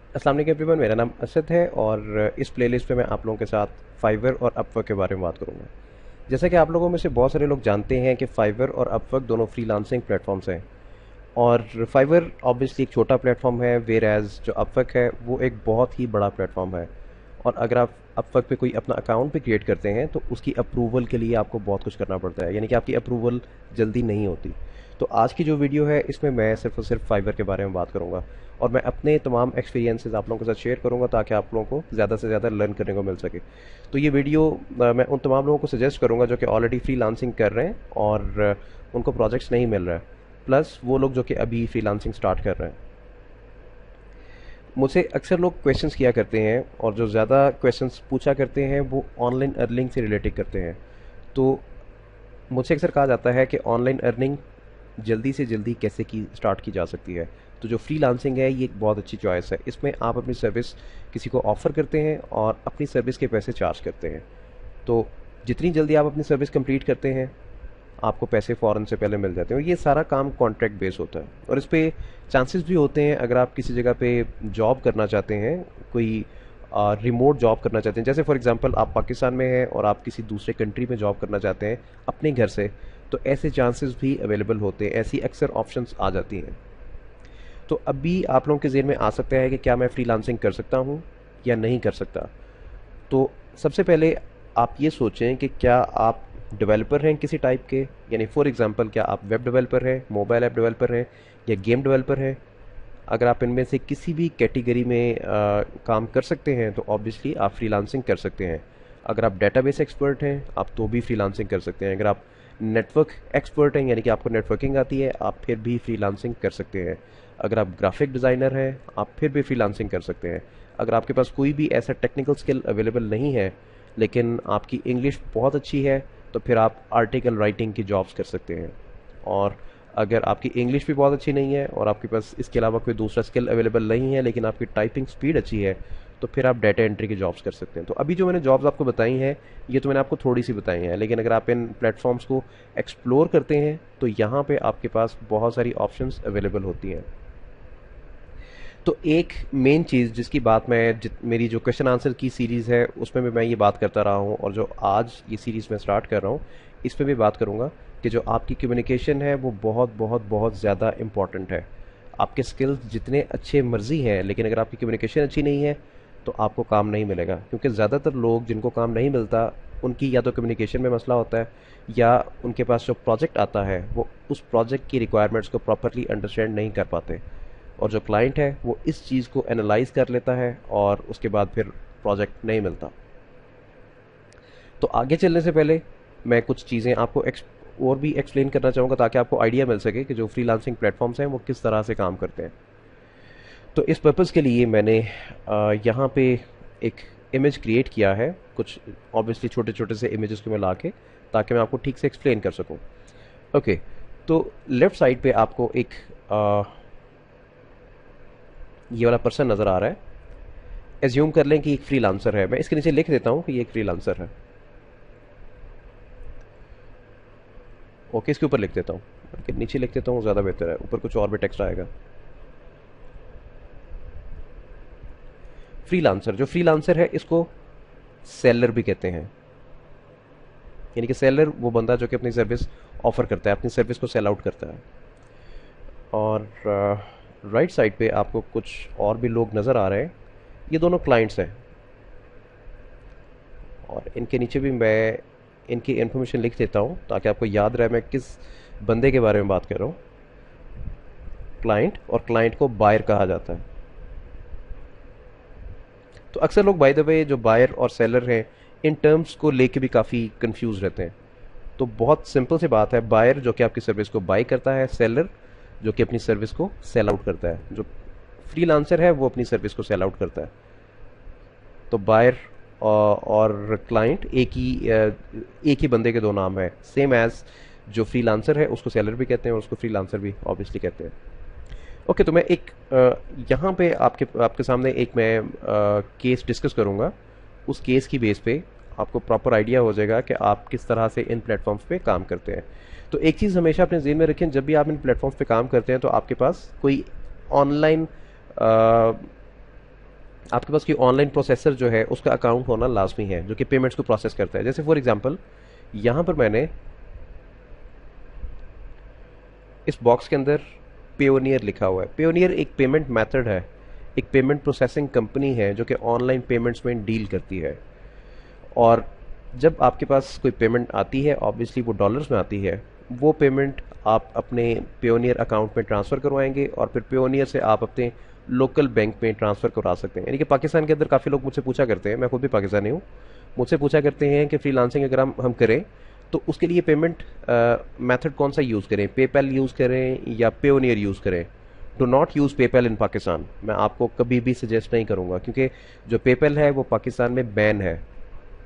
अस्सलाम वालेकुम एवरीवन, मेरा नाम असद है और इस प्लेलिस्ट पे मैं आप लोगों के साथ फाइवर और अपवर्क के बारे में बात करूंगा। जैसा कि आप लोगों में से बहुत सारे लोग जानते हैं कि फाइवर और अपवर्क दोनों फ्रीलांसिंग प्लेटफॉर्म्स हैं। और फाइवर ऑब्वियसली एक छोटा प्लेटफॉर्म है, वेयर एज जो अपवर्क है वो एक बहुत ही बड़ा प्लेटफॉर्म है। और अगर आप अपवर्क पे कोई अपना अकाउंट भी क्रिएट करते हैं तो उसकी अप्रूवल के लिए आपको बहुत कुछ करना पड़ता है, यानी कि आपकी अप्रूवल जल्दी नहीं होती। तो आज की जो वीडियो है इसमें मैं सिर्फ और सिर्फ फाइवर के बारे में बात करूंगा और मैं अपने तमाम एक्सपीरियंसेस आप लोगों के साथ शेयर करूंगा ताकि आप लोगों को ज़्यादा से ज़्यादा लर्न करने को मिल सके। तो ये वीडियो मैं उन तमाम लोगों को सजेस्ट करूंगा जो कि ऑलरेडी फ्रीलांसिंग कर रहे हैं और उनको प्रोजेक्ट्स नहीं मिल रहा है, प्लस वो लोग जो कि अभी फ्रीलांसिंग स्टार्ट कर रहे हैं। मुझसे अक्सर लोग क्वेश्चंस किया करते हैं और जो ज़्यादा क्वेश्चंस पूछा करते हैं वो ऑनलाइन अर्निंग से रिलेटेड करते हैं। तो मुझसे अक्सर कहा जाता है कि ऑनलाइन अर्निंग जल्दी से जल्दी कैसे की स्टार्ट की जा सकती है। तो जो फ्रीलांसिंग है ये एक बहुत अच्छी चॉइस है। इसमें आप अपनी सर्विस किसी को ऑफ़र करते हैं और अपनी सर्विस के पैसे चार्ज करते हैं। तो जितनी जल्दी आप अपनी सर्विस कंप्लीट करते हैं आपको पैसे फ़ौरन से पहले मिल जाते हैं। और ये सारा काम कॉन्ट्रैक्ट बेस होता है और इस पे चांसेस भी होते हैं। अगर आप किसी जगह पे जॉब करना चाहते हैं, कोई रिमोट जॉब करना चाहते हैं, जैसे फॉर एग्जांपल आप पाकिस्तान में हैं और आप किसी दूसरे कंट्री में जॉब करना चाहते हैं अपने घर से, तो ऐसे चांसेस भी अवेलेबल होते हैं, ऐसी अक्सर ऑप्शंस आ जाती हैं। तो अभी आप लोगों के ज़हन में आ सकता है कि क्या मैं फ्रीलांसिंग कर सकता हूँ या नहीं कर सकता। तो सबसे पहले आप ये सोचें कि क्या आप डेवलपर हैं किसी टाइप के, यानी फॉर एग्जांपल क्या आप वेब डेवलपर हैं, मोबाइल ऐप डेवलपर हैं या गेम डेवलपर हैं। अगर आप इनमें से किसी भी कैटेगरी में काम कर सकते हैं तो ऑब्वियसली आप फ्रीलांसिंग कर सकते हैं। अगर आप डेटाबेस एक्सपर्ट हैं आप तो भी फ्रीलांसिंग कर सकते हैं। अगर आप नेटवर्क एक्सपर्ट हैं, यानी कि आपको नेटवर्किंग आती है, आप फिर भी फ्रीलांसिंग कर सकते हैं। अगर आप ग्राफिक डिज़ाइनर हैं आप फिर भी फ्रीलांसिंग कर सकते हैं। अगर आपके पास कोई भी ऐसा टेक्निकल स्किल अवेलेबल नहीं है लेकिन आपकी इंग्लिश बहुत अच्छी है तो फिर आप आर्टिकल राइटिंग की जॉब्स कर सकते हैं। और अगर आपकी इंग्लिश भी बहुत अच्छी नहीं है और आपके पास इसके अलावा कोई दूसरा स्किल अवेलेबल नहीं है लेकिन आपकी टाइपिंग स्पीड अच्छी है तो फिर आप डाटा एंट्री की जॉब्स कर सकते हैं। तो अभी जो मैंने जॉब्स आपको बताई हैं ये तो मैंने आपको थोड़ी सी बताई हैं, लेकिन अगर आप इन प्लेटफॉर्म्स को एक्सप्लोर करते हैं तो यहाँ पे आपके पास बहुत सारी ऑप्शंस अवेलेबल होती हैं। तो एक मेन चीज़ जिसकी बात मैं मेरी जो क्वेश्चन आंसर की सीरीज़ है उसमें भी मैं ये बात करता रहा हूँ और जो आज ये सीरीज़ में स्टार्ट कर रहा हूँ इस पर भी बात करूँगा कि जो आपकी कम्युनिकेशन है वो बहुत बहुत बहुत ज़्यादा इम्पॉर्टेंट है। आपके स्किल्स जितने अच्छे मर्जी हैं लेकिन अगर आपकी कम्युनिकेशन अच्छी नहीं है तो आपको काम नहीं मिलेगा, क्योंकि ज़्यादातर लोग जिनको काम नहीं मिलता उनकी या तो कम्युनिकेशन में मसला होता है या उनके पास जो प्रोजेक्ट आता है वो उस प्रोजेक्ट की रिक्वायरमेंट्स को प्रॉपरली अंडरस्टैंड नहीं कर पाते और जो क्लाइंट है वो इस चीज़ को एनालाइज कर लेता है और उसके बाद फिर प्रोजेक्ट नहीं मिलता। तो आगे चलने से पहले मैं कुछ चीज़ें आपको और भी एक्सप्लेन करना चाहूँगा ताकि आपको आइडिया मिल सके कि जो फ्रीलांसिंग प्लेटफॉर्म्स हैं वो किस तरह से काम करते हैं। तो इस पर्पज़ के लिए मैंने यहाँ पे एक इमेज क्रिएट किया है, कुछ ऑब्वियसली छोटे छोटे से इमेजेस को मिला के, ताकि मैं आपको ठीक से एक्सप्लेन कर सकूँ। ओके, तो लेफ़्ट साइड पे आपको एक ये वाला पर्सन नज़र आ रहा है। एज्यूम कर लें कि एक फ्रीलांसर है, मैं इसके नीचे लिख देता हूँ कि ये एक फ्रीलांसर है। ओके, इसके ऊपर लिख देता हूँ, नीचे लिख देता हूँ ज़्यादा बेहतर है, ऊपर कुछ और भी टेक्स्ट आएगा। फ्रीलांसर, जो फ्रीलांसर है इसको सेलर भी कहते हैं, यानी कि सेलर वो बंदा जो कि अपनी सर्विस ऑफर करता है, अपनी सर्विस को सेल आउट करता है। और राइट साइड पे आपको कुछ और भी लोग नज़र आ रहे हैं, ये दोनों क्लाइंट्स हैं और इनके नीचे भी मैं इनकी इन्फॉर्मेशन लिख देता हूँ ताकि आपको याद रहे मैं किस बंदे के बारे में बात कर रहा हूँ। क्लाइंट, और क्लाइंट को बायर कहा जाता है। तो अक्सर लोग बाय द वे जो बायर और सेलर हैं इन टर्म्स को लेके भी काफ़ी कंफ्यूज रहते हैं। तो बहुत सिंपल सी बात है, बायर जो कि आपकी सर्विस को बाय करता है, सेलर जो कि अपनी सर्विस को सेल आउट करता है। जो फ्रीलांसर है वो अपनी सर्विस को सेल आउट करता है। तो बायर और क्लाइंट एक ही बंदे के दो नाम है, सेम एज जो फ्रीलांसर है उसको सेलर भी कहते हैं और उसको फ्रीलांसर भी ऑब्वियसली कहते हैं। ओके, तो मैं एक यहाँ पे आपके सामने एक मैं केस डिस्कस करूँगा। उस केस की बेस पे आपको प्रॉपर आइडिया हो जाएगा कि आप किस तरह से इन प्लेटफॉर्म्स पे काम करते हैं। तो एक चीज़ हमेशा अपने ज़हन में रखें, जब भी आप इन प्लेटफॉर्म्स पे काम करते हैं तो आपके पास कोई ऑनलाइन आपके पास कोई ऑनलाइन प्रोसेसर जो है उसका अकाउंट होना लाजमी है, जो कि पेमेंट्स को प्रोसेस करता है। जैसे फॉर एग्जांपल यहाँ पर मैंने इस बॉक्स के अंदर पेयोनियर लिखा हुआ है। पेयोनियर एक पेमेंट मेथड है, एक पेमेंट प्रोसेसिंग कंपनी है जो कि ऑनलाइन पेमेंट्स में डील करती है। और जब आपके पास कोई पेमेंट आती है, ऑब्वियसली वो डॉलर्स में आती है, वो पेमेंट आप अपने पेयोनियर अकाउंट में ट्रांसफ़र करवाएंगे और फिर पेयोनियर से आप अपने लोकल बैंक में ट्रांसफ़र करवा सकते हैं। यानी कि पाकिस्तान के अंदर काफ़ी लोग मुझसे पूछा करते हैं, मैं खुद भी पाकिस्तानी हूँ, मुझसे पूछा करते हैं कि फ्रीलांसिंग अगर हम करें तो उसके लिए पेमेंट मेथड कौन सा यूज़ करें, पेपैल यूज़ करें या पेयोनियर यूज़ करें। डो नॉट यूज़ पेपैल इन पाकिस्तान, मैं आपको कभी भी सजेस्ट नहीं करूँगा, क्योंकि जो पेपैल है वो पाकिस्तान में बैन है,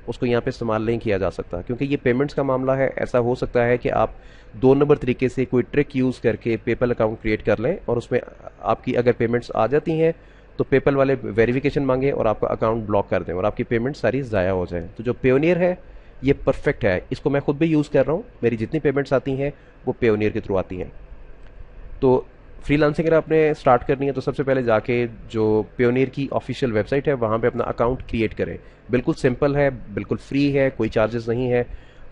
उसको यहाँ पे इस्तेमाल नहीं किया जा सकता, क्योंकि ये पेमेंट्स का मामला है। ऐसा हो सकता है कि आप 2 नंबर तरीके से कोई ट्रिक यूज़ करके पेपल अकाउंट क्रिएट कर लें और उसमें आपकी अगर पेमेंट्स आ जाती हैं तो पेपल वाले वेरिफिकेशन मांगे और आपका अकाउंट ब्लॉक कर दें और आपकी पेमेंट सारी ज़ाया हो जाए। तो जो पेयोनियर है ये परफेक्ट है, इसको मैं खुद भी यूज़ कर रहा हूँ, मेरी जितनी पेमेंट्स आती हैं वो पेयोनियर के थ्रू आती हैं। तो फ्रीलांसिंग अगर आपने स्टार्ट करनी है तो सबसे पहले जाके जो पेयोनियर की ऑफिशियल वेबसाइट है वहाँ पे अपना अकाउंट क्रिएट करें। बिल्कुल सिंपल है, बिल्कुल फ्री है, कोई चार्जेस नहीं है।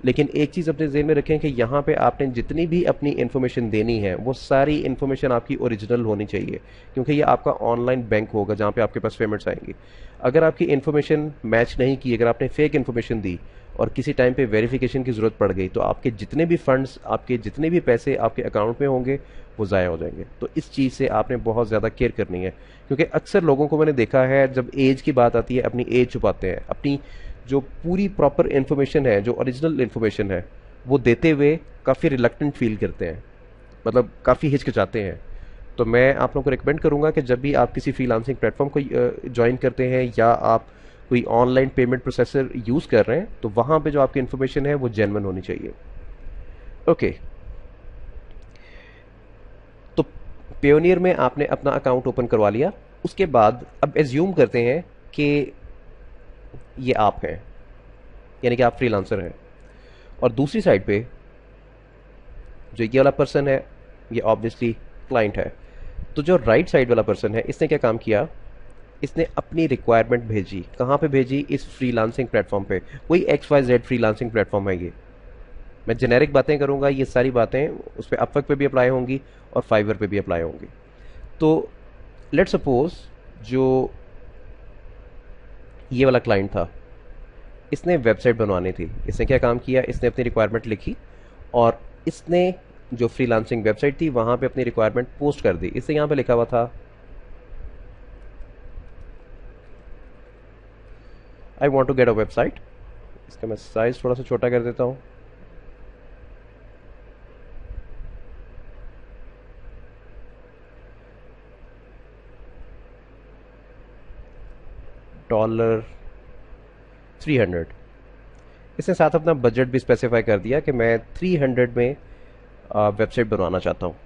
लेकिन एक चीज़ अपने ज़हन में रखें कि यहाँ पे आपने जितनी भी अपनी इन्फॉर्मेशन देनी है वो सारी इन्फॉर्मेशन आपकी ओरिजिनल होनी चाहिए, क्योंकि ये आपका ऑनलाइन बैंक होगा जहाँ पे आपके पास पेमेंट्स आएंगी। अगर आपकी इन्फॉर्मेशन मैच नहीं की, अगर आपने फेक इन्फॉर्मेशन दी और किसी टाइम पे वेरिफिकेशन की ज़रूरत पड़ गई तो आपके जितने भी फंड्स, आपके जितने भी पैसे आपके अकाउंट में होंगे वो ज़ाया हो जाएंगे। तो इस चीज़ से आपने बहुत ज़्यादा केयर करनी है, क्योंकि अक्सर लोगों को मैंने देखा है जब एज की बात आती है अपनी एज छुपाते हैं, अपनी जो पूरी प्रॉपर इन्फॉर्मेशन है, जो ओरिजिनल इन्फॉर्मेशन है वो देते हुए काफ़ी रिलक्टेंट फील करते हैं, मतलब काफ़ी हिचकिचाते हैं। तो मैं आप लोगों को रिकमेंड करूंगा कि जब भी आप किसी फ्रीलांसिंग प्लेटफॉर्म को ज्वाइन करते हैं या आप कोई ऑनलाइन पेमेंट प्रोसेसर यूज़ कर रहे हैं तो वहाँ पे जो आपकी इन्फॉर्मेशन है वो जेन्युइन होनी चाहिए। ओके, तो पेयोनियर में आपने अपना अकाउंट ओपन करवा लिया। उसके बाद अब एज्यूम करते हैं कि ये आप हैं, यानी कि आप फ्रीलांसर हैं, और दूसरी साइड पे जो ये वाला पर्सन है ये ऑब्वियसली क्लाइंट है। तो जो राइट साइड वाला पर्सन है इसने क्या काम किया, इसने अपनी रिक्वायरमेंट भेजी। कहाँ पे भेजी? इस फ्रीलांसिंग प्लेटफॉर्म पे। कोई XYZ फ्रीलांसिंग प्लेटफॉर्म है ये, मैं जेनेरिक बातें करूंगा, ये सारी बातें उस पर अपवर्क पे भी अप्लाई होंगी और फाइवर पे भी अप्लाई होंगी। तो लेट सपोज जो ये वाला क्लाइंट था इसने वेबसाइट बनवानी थी। इसने क्या काम किया, इसने अपनी रिक्वायरमेंट लिखी और इसने जो फ्रीलांसिंग वेबसाइट थी वहाँ पे अपनी रिक्वायरमेंट पोस्ट कर दी। इससे यहाँ पे लिखा हुआ था I want to get a website. इसका मैं साइज थोड़ा सा छोटा कर देता हूँ। $300। इसने साथ अपना बजट भी स्पेसिफाई कर दिया कि मैं 300 में वेबसाइट बनवाना चाहता हूँ।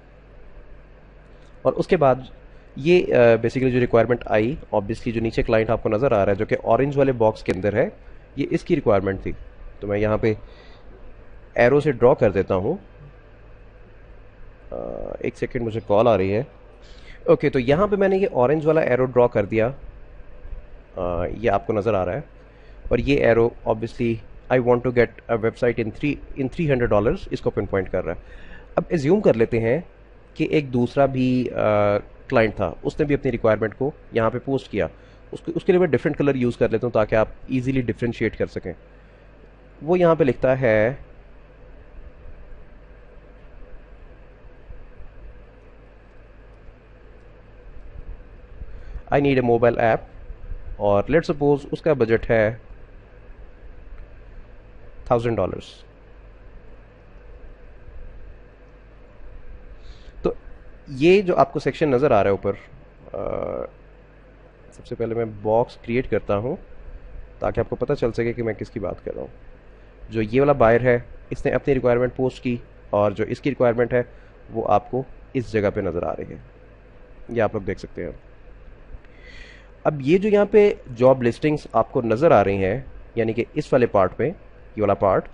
और उसके बाद ये बेसिकली जो रिक्वायरमेंट आई, ऑब्वियसली जो नीचे क्लाइंट आपको नज़र आ रहा है जो कि ऑरेंज वाले बॉक्स के अंदर है, ये इसकी रिक्वायरमेंट थी। तो मैं यहाँ पे एरो से ड्रॉ कर देता हूँ। एक सेकेंड, मुझे कॉल आ रही है। ओके, तो यहाँ पे मैंने ये ऑरेंज वाला एरो ड्रॉ कर दिया। ये आपको नज़र आ रहा है, और ये arrow obviously I want to get a website in $300 इसको पिन पॉइंट कर रहा है। अब एज्यूम कर लेते हैं कि एक दूसरा भी क्लाइंट था, उसने भी अपनी रिक्वायरमेंट को यहाँ पे पोस्ट किया। उसके लिए मैं डिफरेंट कलर यूज़ कर लेता हूँ ताकि आप इजीली डिफ्रेंशिएट कर सकें। वो यहाँ पे लिखता है I need a mobile app, और लेट सपोज उसका बजट है $1000। तो ये जो आपको सेक्शन नज़र आ रहा है ऊपर, सबसे पहले मैं बॉक्स क्रिएट करता हूँ ताकि आपको पता चल सके कि मैं किसकी बात कर रहा हूँ। जो ये वाला बायर है इसने अपनी रिक्वायरमेंट पोस्ट की, और जो इसकी रिक्वायरमेंट है वो आपको इस जगह पे नज़र आ रही है, ये आप लोग देख सकते हैं। अब ये जो यहाँ पे जॉब लिस्टिंग्स आपको नज़र आ रही हैं, यानी कि इस वाले पार्ट पे, ये वाला पार्ट,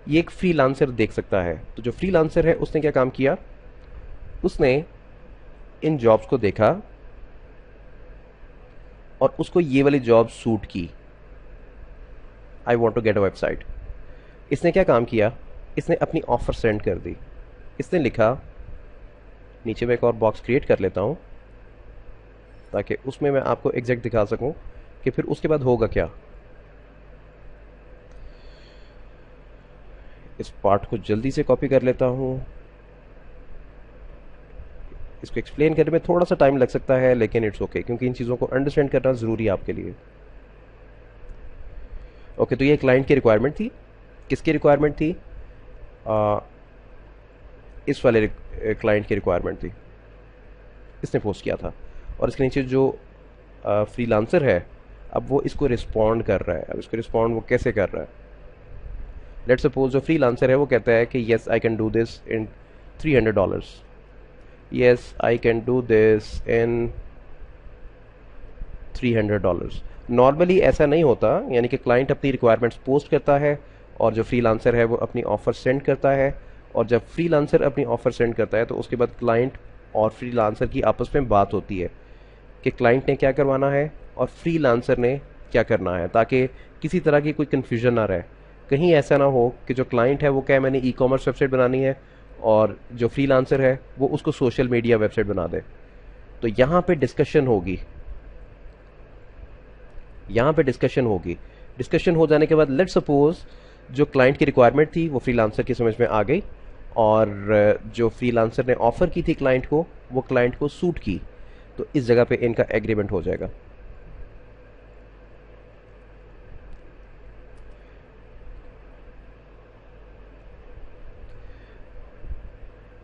ये एक फ्रीलांसर देख सकता है। तो जो फ्रीलांसर है उसने क्या काम किया, उसने इन जॉब्स को देखा और उसको ये वाली जॉब सूट की, I want to get a website. इसने क्या काम किया, इसने अपनी ऑफ़र सेंड कर दी। इसने लिखा, नीचे मैं एक और बॉक्स क्रिएट कर लेता हूँ ताकि उसमें मैं आपको एग्जैक्ट दिखा सकूँ कि फिर उसके बाद होगा क्या। इस पार्ट को जल्दी से कॉपी कर लेता हूँ। इसको एक्सप्लेन करने में थोड़ा सा टाइम लग सकता है, लेकिन इट्स ओके, क्योंकि इन चीज़ों को अंडरस्टैंड करना ज़रूरी है आपके लिए। ओके, तो ये क्लाइंट की रिक्वायरमेंट थी। किसकी रिक्वायरमेंट थी? इस वाले क्लाइंट की रिक्वायरमेंट थी, इसने पोस्ट किया था। और इसके नीचे जो फ्रीलांसर है, अब वो इसको रिस्पॉन्ड कर रहा है। अब इसको रिस्पॉन्ड वो कैसे कर रहा है? लेट्स सपोज जो फ्रीलांसर है वो कहता है कि yes I can do this in $300, yes I can do this in $300। Normally ऐसा नहीं होता, यानी कि क्लाइंट अपनी रिक्वायरमेंट्स पोस्ट करता है और जो फ्रीलांसर है वो अपनी ऑफ़र सेंड करता है, और जब फ्रीलांसर अपनी ऑफ़र सेंड करता है तो उसके बाद क्लाइंट और फ्रीलांसर की आपस में बात होती है कि क्लाइंट ने क्या करवाना है और फ्रीलांसर ने क्या करना है, ताकि किसी तरह की कोई कन्फ्यूजन ना रहे। कहीं ऐसा ना हो कि जो क्लाइंट है वो कहे मैंने ई कॉमर्स वेबसाइट बनानी है और जो फ्रीलांसर है वो उसको सोशल मीडिया वेबसाइट बना दे। तो यहाँ पे डिस्कशन होगी, यहाँ पे डिस्कशन होगी। डिस्कशन हो जाने के बाद लेट्स सपोज जो क्लाइंट की रिक्वायरमेंट थी वो फ्रीलांसर की समझ में आ गई, और जो फ्रीलांसर ने ऑफ़र की थी क्लाइंट को, वो क्लाइंट को सूट की, तो इस जगह पे इनका एग्रीमेंट हो जाएगा।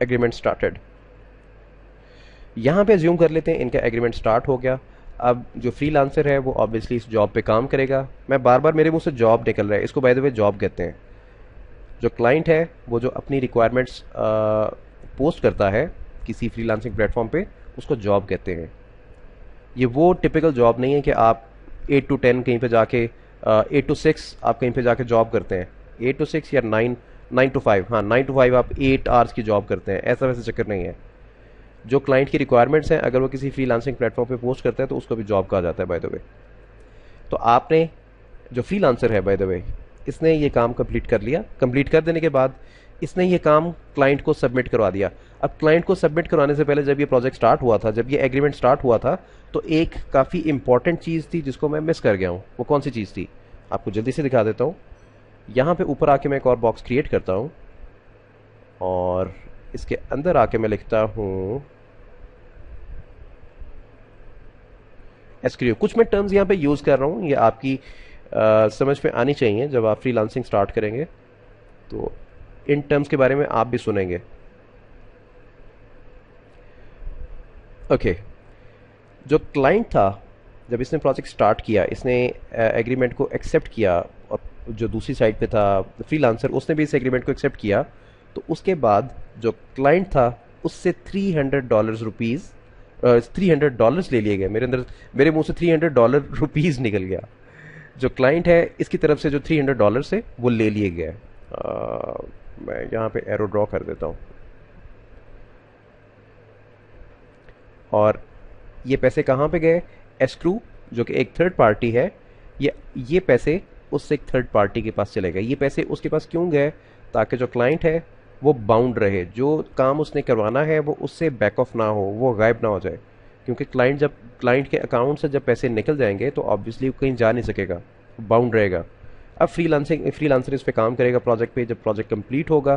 Agreement started. यहाँ पे अज्यूम कर लेते हैं इनका एग्रीमेंट स्टार्ट हो गया। अब जो फ्रीलांसर है वो ऑब्वियसली इस जॉब पे काम करेगा। मैं बार बार मेरे मुंह से जॉब निकल रहा है, इसको बाय द वे जॉब कहते हैं। जो क्लाइंट है वो जो अपनी रिक्वायरमेंट्स पोस्ट करता है किसी फ्रीलांसिंग प्लेटफॉर्म पे, उसको जॉब कहते हैं। ये वो टिपिकल जॉब नहीं है कि आप 8 to 10 कहीं पे जाके 8 to 6 आप कहीं पे जाके जॉब करते हैं, 8 to 6 या 9 to 5, हाँ 9 to 5 आप 8 आवर्स की जॉब करते हैं, ऐसा वैसे चक्कर नहीं है। जो क्लाइंट की रिक्वायरमेंट्स हैं अगर वो किसी फ्रीलांसिंग प्लेटफॉर्म पे पोस्ट करता है तो उसको भी जॉब कहा जाता है बाय द वे। तो आपने जो फ्रीलांसर है बाय द वे, इसने ये काम कंप्लीट कर लिया। कंप्लीट कर देने के बाद इसने ये काम क्लाइंट को सबमिट करवा दिया। अब क्लाइंट को सबमिट करवाने से पहले जब ये प्रोजेक्ट स्टार्ट हुआ था, जब ये एग्रीमेंट स्टार्ट हुआ था, तो एक काफ़ी इंपॉर्टेंट चीज़ थी जिसको मैं मिस कर गया हूँ। वो कौन सी चीज़ थी आपको जल्दी से दिखा देता हूँ। यहाँ पे ऊपर आके मैं एक और बॉक्स क्रिएट करता हूँ और इसके अंदर आके मैं लिखता हूँ एसक्यूएल। कुछ मैं टर्म्स यहाँ पे यूज़ कर रहा हूँ, ये आपकी समझ में आनी चाहिए। जब आप फ्रीलांसिंग स्टार्ट करेंगे तो इन टर्म्स के बारे में आप भी सुनेंगे। ओके, जो क्लाइंट था जब इसने प्रोजेक्ट स्टार्ट किया, इसने एग्रीमेंट को एक्सेप्ट किया, और जो दूसरी साइड पे था फ्रीलांसर, उसने भी इस एग्रीमेंट को एक्सेप्ट किया। तो उसके बाद जो क्लाइंट था उससे $300 ले लिए गए। मेरे मुंह से $300 निकल गया। जो क्लाइंट है इसकी तरफ से जो $300 है वो ले लिए गए। मैं यहाँ पे एरो ड्रॉ कर देता हूँ, और ये पैसे कहाँ पे गए? एस्क्रू, जो कि एक थर्ड पार्टी है, ये पैसे उससे एक थर्ड पार्टी के पास चले गए। ये पैसे उसके पास क्यों गए? ताकि जो क्लाइंट है वो बाउंड रहे, जो काम उसने करवाना है वो उससे बैक ऑफ ना हो, वो गायब ना हो जाए। क्योंकि क्लाइंट के अकाउंट से जब पैसे निकल जाएंगे तो ऑब्वियसली वो कहीं जा नहीं सकेगा, बाउंड रहेगा। अब फ्रीलांसर इस पे काम करेगा प्रोजेक्ट पे। जब प्रोजेक्ट कंप्लीट होगा,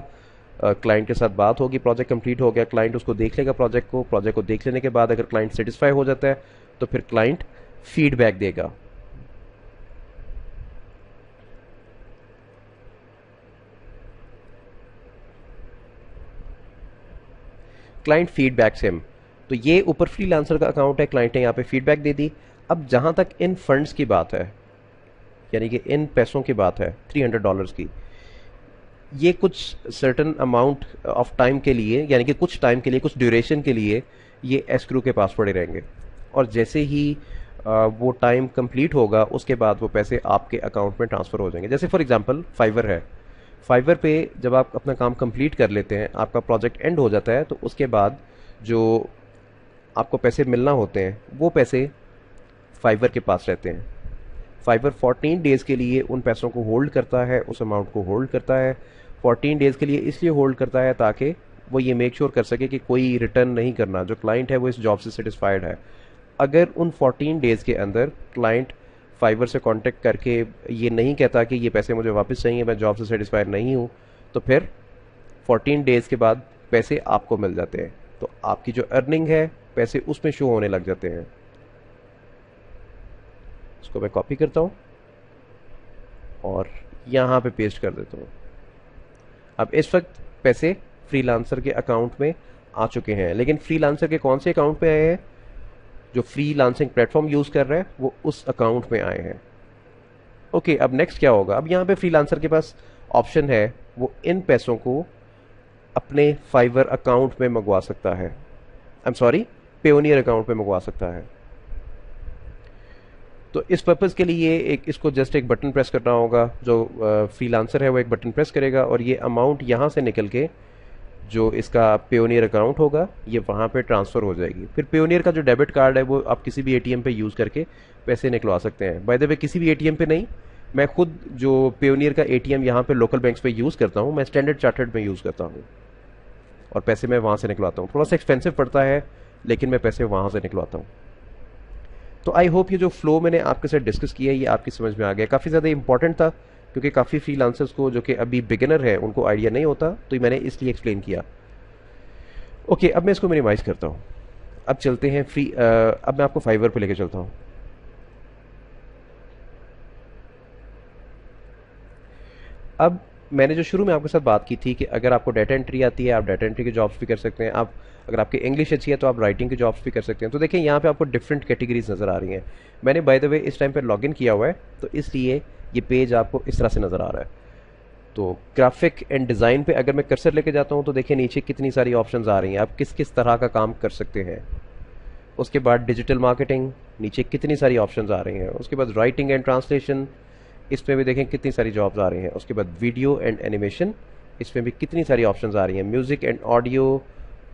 क्लाइंट के साथ बात होगी, प्रोजेक्ट कंप्लीट हो गया, क्लाइंट उसको देख लेगा प्रोजेक्ट को देख लेने के बाद अगर क्लाइंट सेटिस्फाई हो जाता है तो फिर क्लाइंट फीडबैक देगा। Client feedback same. तो ये ऊपर फ्रीलांसर का अकाउंट है, क्लाइंट ने यहाँ पे फीडबैक दे दी। अब जहाँ तक इन फंड्स की बात है, यानी कि इन पैसों की बात है $300 की, ये कुछ सर्टन अमाउंट ऑफ टाइम के लिए, यानी कि कुछ टाइम के लिए, कुछ ड्यूरेशन के लिए ये एस्क्रू के पास पड़े रहेंगे। और जैसे ही वो टाइम कंप्लीट होगा उसके बाद वो पैसे आपके अकाउंट में ट्रांसफ़र हो जाएंगे। जैसे फॉर एग्जांपल फाइवर है, फाइवर पे जब आप अपना काम कंप्लीट कर लेते हैं, आपका प्रोजेक्ट एंड हो जाता है, तो उसके बाद जो आपको पैसे मिलना होते हैं वो पैसे फाइवर के पास रहते हैं। फाइवर 14 डेज़ के लिए उन पैसों को होल्ड करता है, उस अमाउंट को होल्ड करता है। 14 डेज़ के लिए इसलिए होल्ड करता है ताकि वो ये मेक श्योर कर सके कि कोई रिटर्न नहीं करना, जो क्लाइंट है वो इस जॉब से सेटिस्फाइड है। अगर उन 14 डेज़ के अंदर क्लाइंट फाइवर से कांटेक्ट करके ये नहीं कहता कि ये पैसे मुझे वापस चाहिए, मैं जॉब से सेटिस्फाइड नहीं हूँ, तो फिर 14 डेज़ के बाद पैसे आपको मिल जाते हैं। तो आपकी जो अर्निंग है पैसे उसमें शो होने लग जाते हैं। इसको मैं कॉपी करता हूँ और यहाँ पे पेस्ट कर देता हूँ। अब इस वक्त पैसे फ्रीलांसर के अकाउंट में आ चुके हैं, लेकिन फ्रीलांसर के कौन से अकाउंट में आए हैं? जो फ्रीलांसिंग प्लेटफॉर्म यूज़ कर रहे हैं वो उस अकाउंट में आए हैं। ओके, अब नेक्स्ट क्या होगा? अब यहाँ पे फ्रीलांसर के पास ऑप्शन है, वो इन पैसों को अपने फाइवर अकाउंट में मंगवा सकता है, पेयोनियर अकाउंट में मंगवा सकता है। तो इस पर्पज़ के लिए इसको जस्ट एक बटन प्रेस करना होगा। जो फ्रीलांसर है वो एक बटन प्रेस करेगा और ये अमाउंट यहाँ से निकल के जो इसका पेयोनियर अकाउंट होगा ये वहाँ पे ट्रांसफ़र हो जाएगी। फिर पेयोनियर का जो डेबिट कार्ड है वो आप किसी भी एटीएम पे यूज़ करके पैसे निकलवा सकते हैं। बाय द वे, किसी भी एटीएम पे नहीं, मैं खुद जो पेयोनियर का एटीएम यहाँ पे लोकल बैंक्स पे यूज़ करता हूँ, मैं स्टैंडर्ड चार्टर्ड में यूज़ करता हूँ और पैसे मैं वहाँ से निकलवाता हूँ। थोड़ा सा एक्सपेंसिव पड़ता है लेकिन मैं पैसे वहाँ से निकलवाता हूँ। तो आई होप ये जो फ्लो मैंने आपके साथ डिस्कस किया है ये आपकी समझ में आ गया। काफ़ी ज़्यादा इंपॉर्टेंट था क्योंकि काफ़ी फ्रीलांसर्स को जो कि अभी बिगिनर है उनको आइडिया नहीं होता, तो मैंने इसलिए एक्सप्लेन किया। ओके, अब मैं इसको मिनिमाइज करता हूँ। अब चलते हैं अब मैं आपको फाइवर पे लेके चलता हूँ। अब मैंने जो शुरू में आपके साथ बात की थी कि अगर आपको डाटा एंट्री आती है आप डाटा एंट्री की जॉब्स भी कर सकते हैं, आप अगर आपकी इंग्लिश अच्छी है तो आप राइटिंग की जॉब्स भी कर सकते हैं। तो देखिए यहाँ पे आपको डिफरेंट कैटेगरीज नज़र आ रही हैं। मैंने बाय द वे इस टाइम पे लॉगिन किया हुआ है तो इसलिए ये पेज आपको इस तरह से नज़र आ रहा है। तो ग्राफिक एंड डिज़ाइन पे अगर मैं कर्सर लेके जाता हूँ तो देखिए नीचे कितनी सारी ऑप्शंस आ रही हैं, आप किस किस तरह का काम कर सकते हैं। उसके बाद डिजिटल मार्केटिंग, नीचे कितनी सारी ऑप्शंस आ रही हैं। उसके बाद राइटिंग एंड ट्रांसलेशन, इसमें भी देखें कितनी सारी जॉब्स आ रही हैं। उसके बाद वीडियो एंड एनिमेशन, इसमें भी कितनी सारी ऑप्शंस आ रही हैं। Music and audio,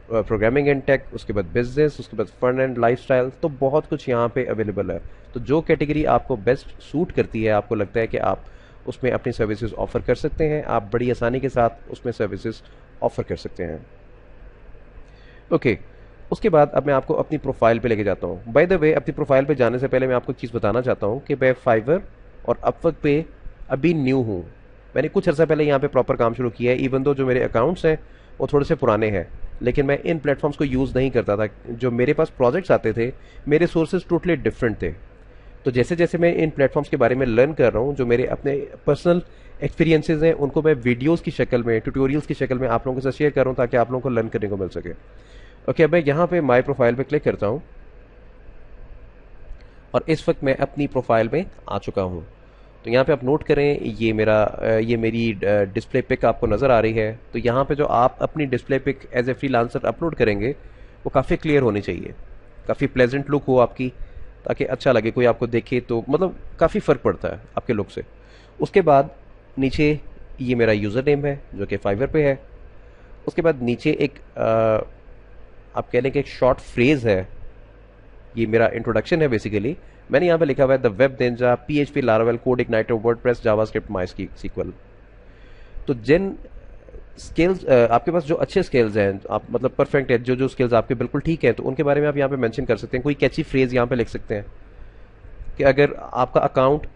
programming and tech, उसके बाद बिजनेस, उसके बाद फन एंड लाइफस्टाइल। तो बहुत कुछ यहाँ पे अवेलेबल है। तो जो कैटेगरी आपको बेस्ट सूट करती है, आपको लगता है कि आप उसमें अपनी सर्विसेज ऑफर कर सकते हैं, आप बड़ी आसानी के साथ उसमें सर्विसेज ऑफर कर सकते हैं। ओके, उसके बाद अब मैं आपको अपनी प्रोफाइल पे लेके जाता हूँ। बाय द वे, अपनी प्रोफाइल पे जाने से पहले मैं आपको एक चीज़ बताना चाहता हूँ कि मैं फाइवर और अपवर्क पे अभी न्यू हूँ। मैंने कुछ अर्सा पहले यहाँ पे प्रॉपर काम शुरू किया है। इवन दो जो मेरे अकाउंट्स हैं वो थोड़े से पुराने हैं, लेकिन मैं इन प्लेटफॉर्म्स को यूज़ नहीं करता था। जो मेरे पास प्रोजेक्ट्स आते थे, मेरे सोर्सेज टोटली डिफरेंट थे। तो जैसे जैसे मैं इन प्लेटफॉर्म्स के बारे में लर्न कर रहा हूँ, जो मेरे अपने पर्सनल एक्सपीरियंसेस हैं उनको मैं वीडियोस की शक्ल में, ट्यूटोरियल्स की शक्ल में आप लोगों के साथ शेयर कर रहा हूँ ताकि आप लोगों को लर्न करने को मिल सके। ओके, अब मैं यहाँ पे माई प्रोफाइल पे क्लिक करता हूँ और इस वक्त मैं अपनी प्रोफाइल में आ चुका हूँ। तो यहाँ पे आप नोट करें, ये मेरी डिस्प्ले पिक आपको नज़र आ रही है। तो यहाँ पे जो आप अपनी display pic as a freelancer upload करेंगे वो काफ़ी क्लियर होनी चाहिए, काफ़ी प्लेजेंट लुक हो आपकी, ताकि अच्छा लगे, कोई आपको देखे तो मतलब काफ़ी फ़र्क पड़ता है आपके लुक से। उसके बाद नीचे ये मेरा यूज़र नेम है जो कि फाइवर पे है। उसके बाद नीचे एक आप कह लें कि एक शॉर्ट फ्रेज़ है, ये मेरा इंट्रोडक्शन है बेसिकली। मैंने यहाँ पे लिखा हुआ है the web Ninja, PHP, Laravel, code igniter, WordPress, JavaScript, MySQL. तो जिन स्किल्स आपके पास जो अच्छे स्किल्स हैं, आप मतलब परफेक्ट है, जो स्किल्स आपके बिल्कुल ठीक है, तो उनके बारे में आप यहाँ पे मेंशन कर सकते हैं। कोई कैची फ्रेज यहाँ पे लिख सकते हैं कि अगर आपका अकाउंट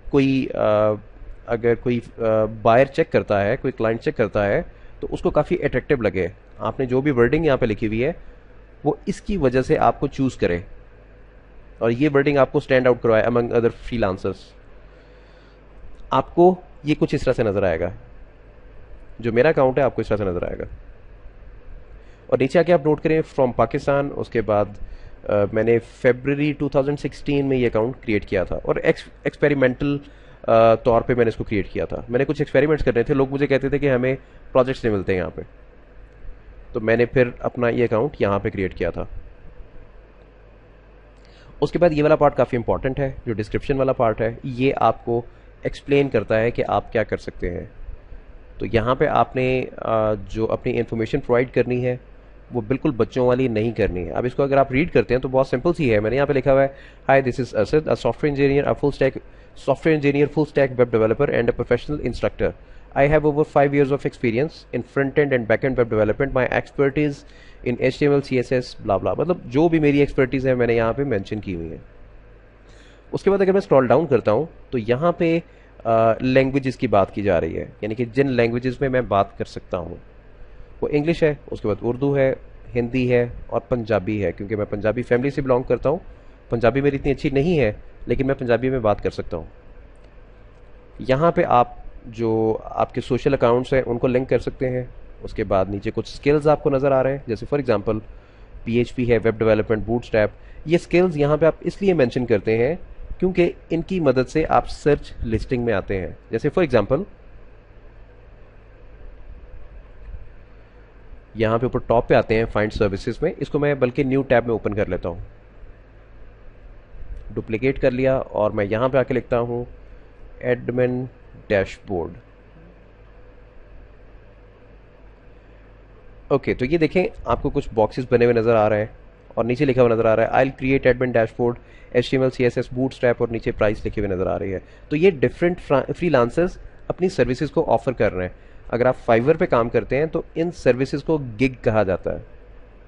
अगर कोई बायर चेक करता है, कोई क्लाइंट चेक करता है, तो उसको काफ़ी अट्रैक्टिव लगे, आपने जो भी वर्डिंग यहाँ पे लिखी हुई है वो इसकी वजह से आपको चूज़ करे और ये वर्डिंग आपको स्टैंड आउट करवाए अमंग अदर फ्रीलांसर्स। आपको ये कुछ इस तरह से नज़र आएगा, जो मेरा अकाउंट है आपको इस तरह से नज़र आएगा। और नीचे आके आप नोट करें फ्रॉम पाकिस्तान। उसके बाद मैंने फरवरी 2016 में ये अकाउंट क्रिएट किया था और एक्सपेरिमेंटल तौर पे मैंने इसको क्रिएट किया था। मैंने कुछ एक्सपेरिमेंट्स करने थे, लोग मुझे कहते थे कि हमें प्रोजेक्ट्स नहीं मिलते यहाँ पे, तो मैंने फिर अपना ये अकाउंट यहाँ पे क्रिएट किया था। उसके बाद ये वाला पार्ट काफ़ी इंपॉर्टेंट है, जो डिस्क्रिप्शन वाला पार्ट है, ये आपको एक्सप्लेन करता है कि आप क्या कर सकते हैं। तो यहाँ पे आपने जो अपनी इन्फॉर्मेशन प्रोवाइड करनी है वो बिल्कुल बच्चों वाली नहीं करनी है। अब इसको अगर आप रीड करते हैं तो बहुत सिंपल सी है। मैंने यहाँ पे लिखा हुआ है, hi this is Asad, a software engineer, a full stack software engineer, full stack web developer and a professional instructor. I have over 5 years of experience in front-end and back-end web development. My expertise in HTML, CSS, blah blah, मतलब जो भी मेरी expertise है मैंने यहाँ पे mention की हुई है। उसके बाद अगर मैं स्क्रॉल डाउन करता हूँ तो यहाँ पे लैंग्वेजेस की बात की जा रही है, यानी कि जिन लैंग्वेजेस में मैं बात कर सकता हूँ वो इंग्लिश है, उसके बाद उर्दू है, हिंदी है और पंजाबी है। क्योंकि मैं पंजाबी फैमिली से बिलोंग करता हूँ, पंजाबी मेरी इतनी अच्छी नहीं है लेकिन मैं पंजाबी में बात कर सकता हूँ। यहाँ पे आप जो आपके सोशल अकाउंट्स हैं उनको लिंक कर सकते हैं। उसके बाद नीचे कुछ स्किल्स आपको नज़र आ रहे हैं, जैसे फॉर एग्जांपल PHP है, वेब डेवलपमेंट, बूटस्ट्रैप। ये स्किल्स यहाँ पे आप इसलिए मेंशन करते हैं क्योंकि इनकी मदद से आप सर्च लिस्टिंग में आते हैं। जैसे फॉर एग्जांपल यहाँ पे ऊपर टॉप पे आते हैं फाइंड सर्विसेज में, इसको मैं बल्कि न्यू टैब में ओपन कर लेता हूँ। डुप्लीकेट कर लिया और मैं यहाँ पे आके लिखता हूँ एडमिन डैशबोर्ड। ओके, तो ये देखें आपको कुछ बॉक्सेस बने हुए नज़र आ रहे हैं और नीचे लिखा हुआ नज़र आ रहा है I will create admin dashboard HTML, CSS, bootstrap और नीचे प्राइस लिखे हुए नज़र आ रही है। तो ये डिफरेंट फ्रीलांसर्स अपनी सर्विसेज को ऑफर कर रहे हैं। अगर आप फाइवर पे काम करते हैं तो इन सर्विसेज को गिग कहा जाता है,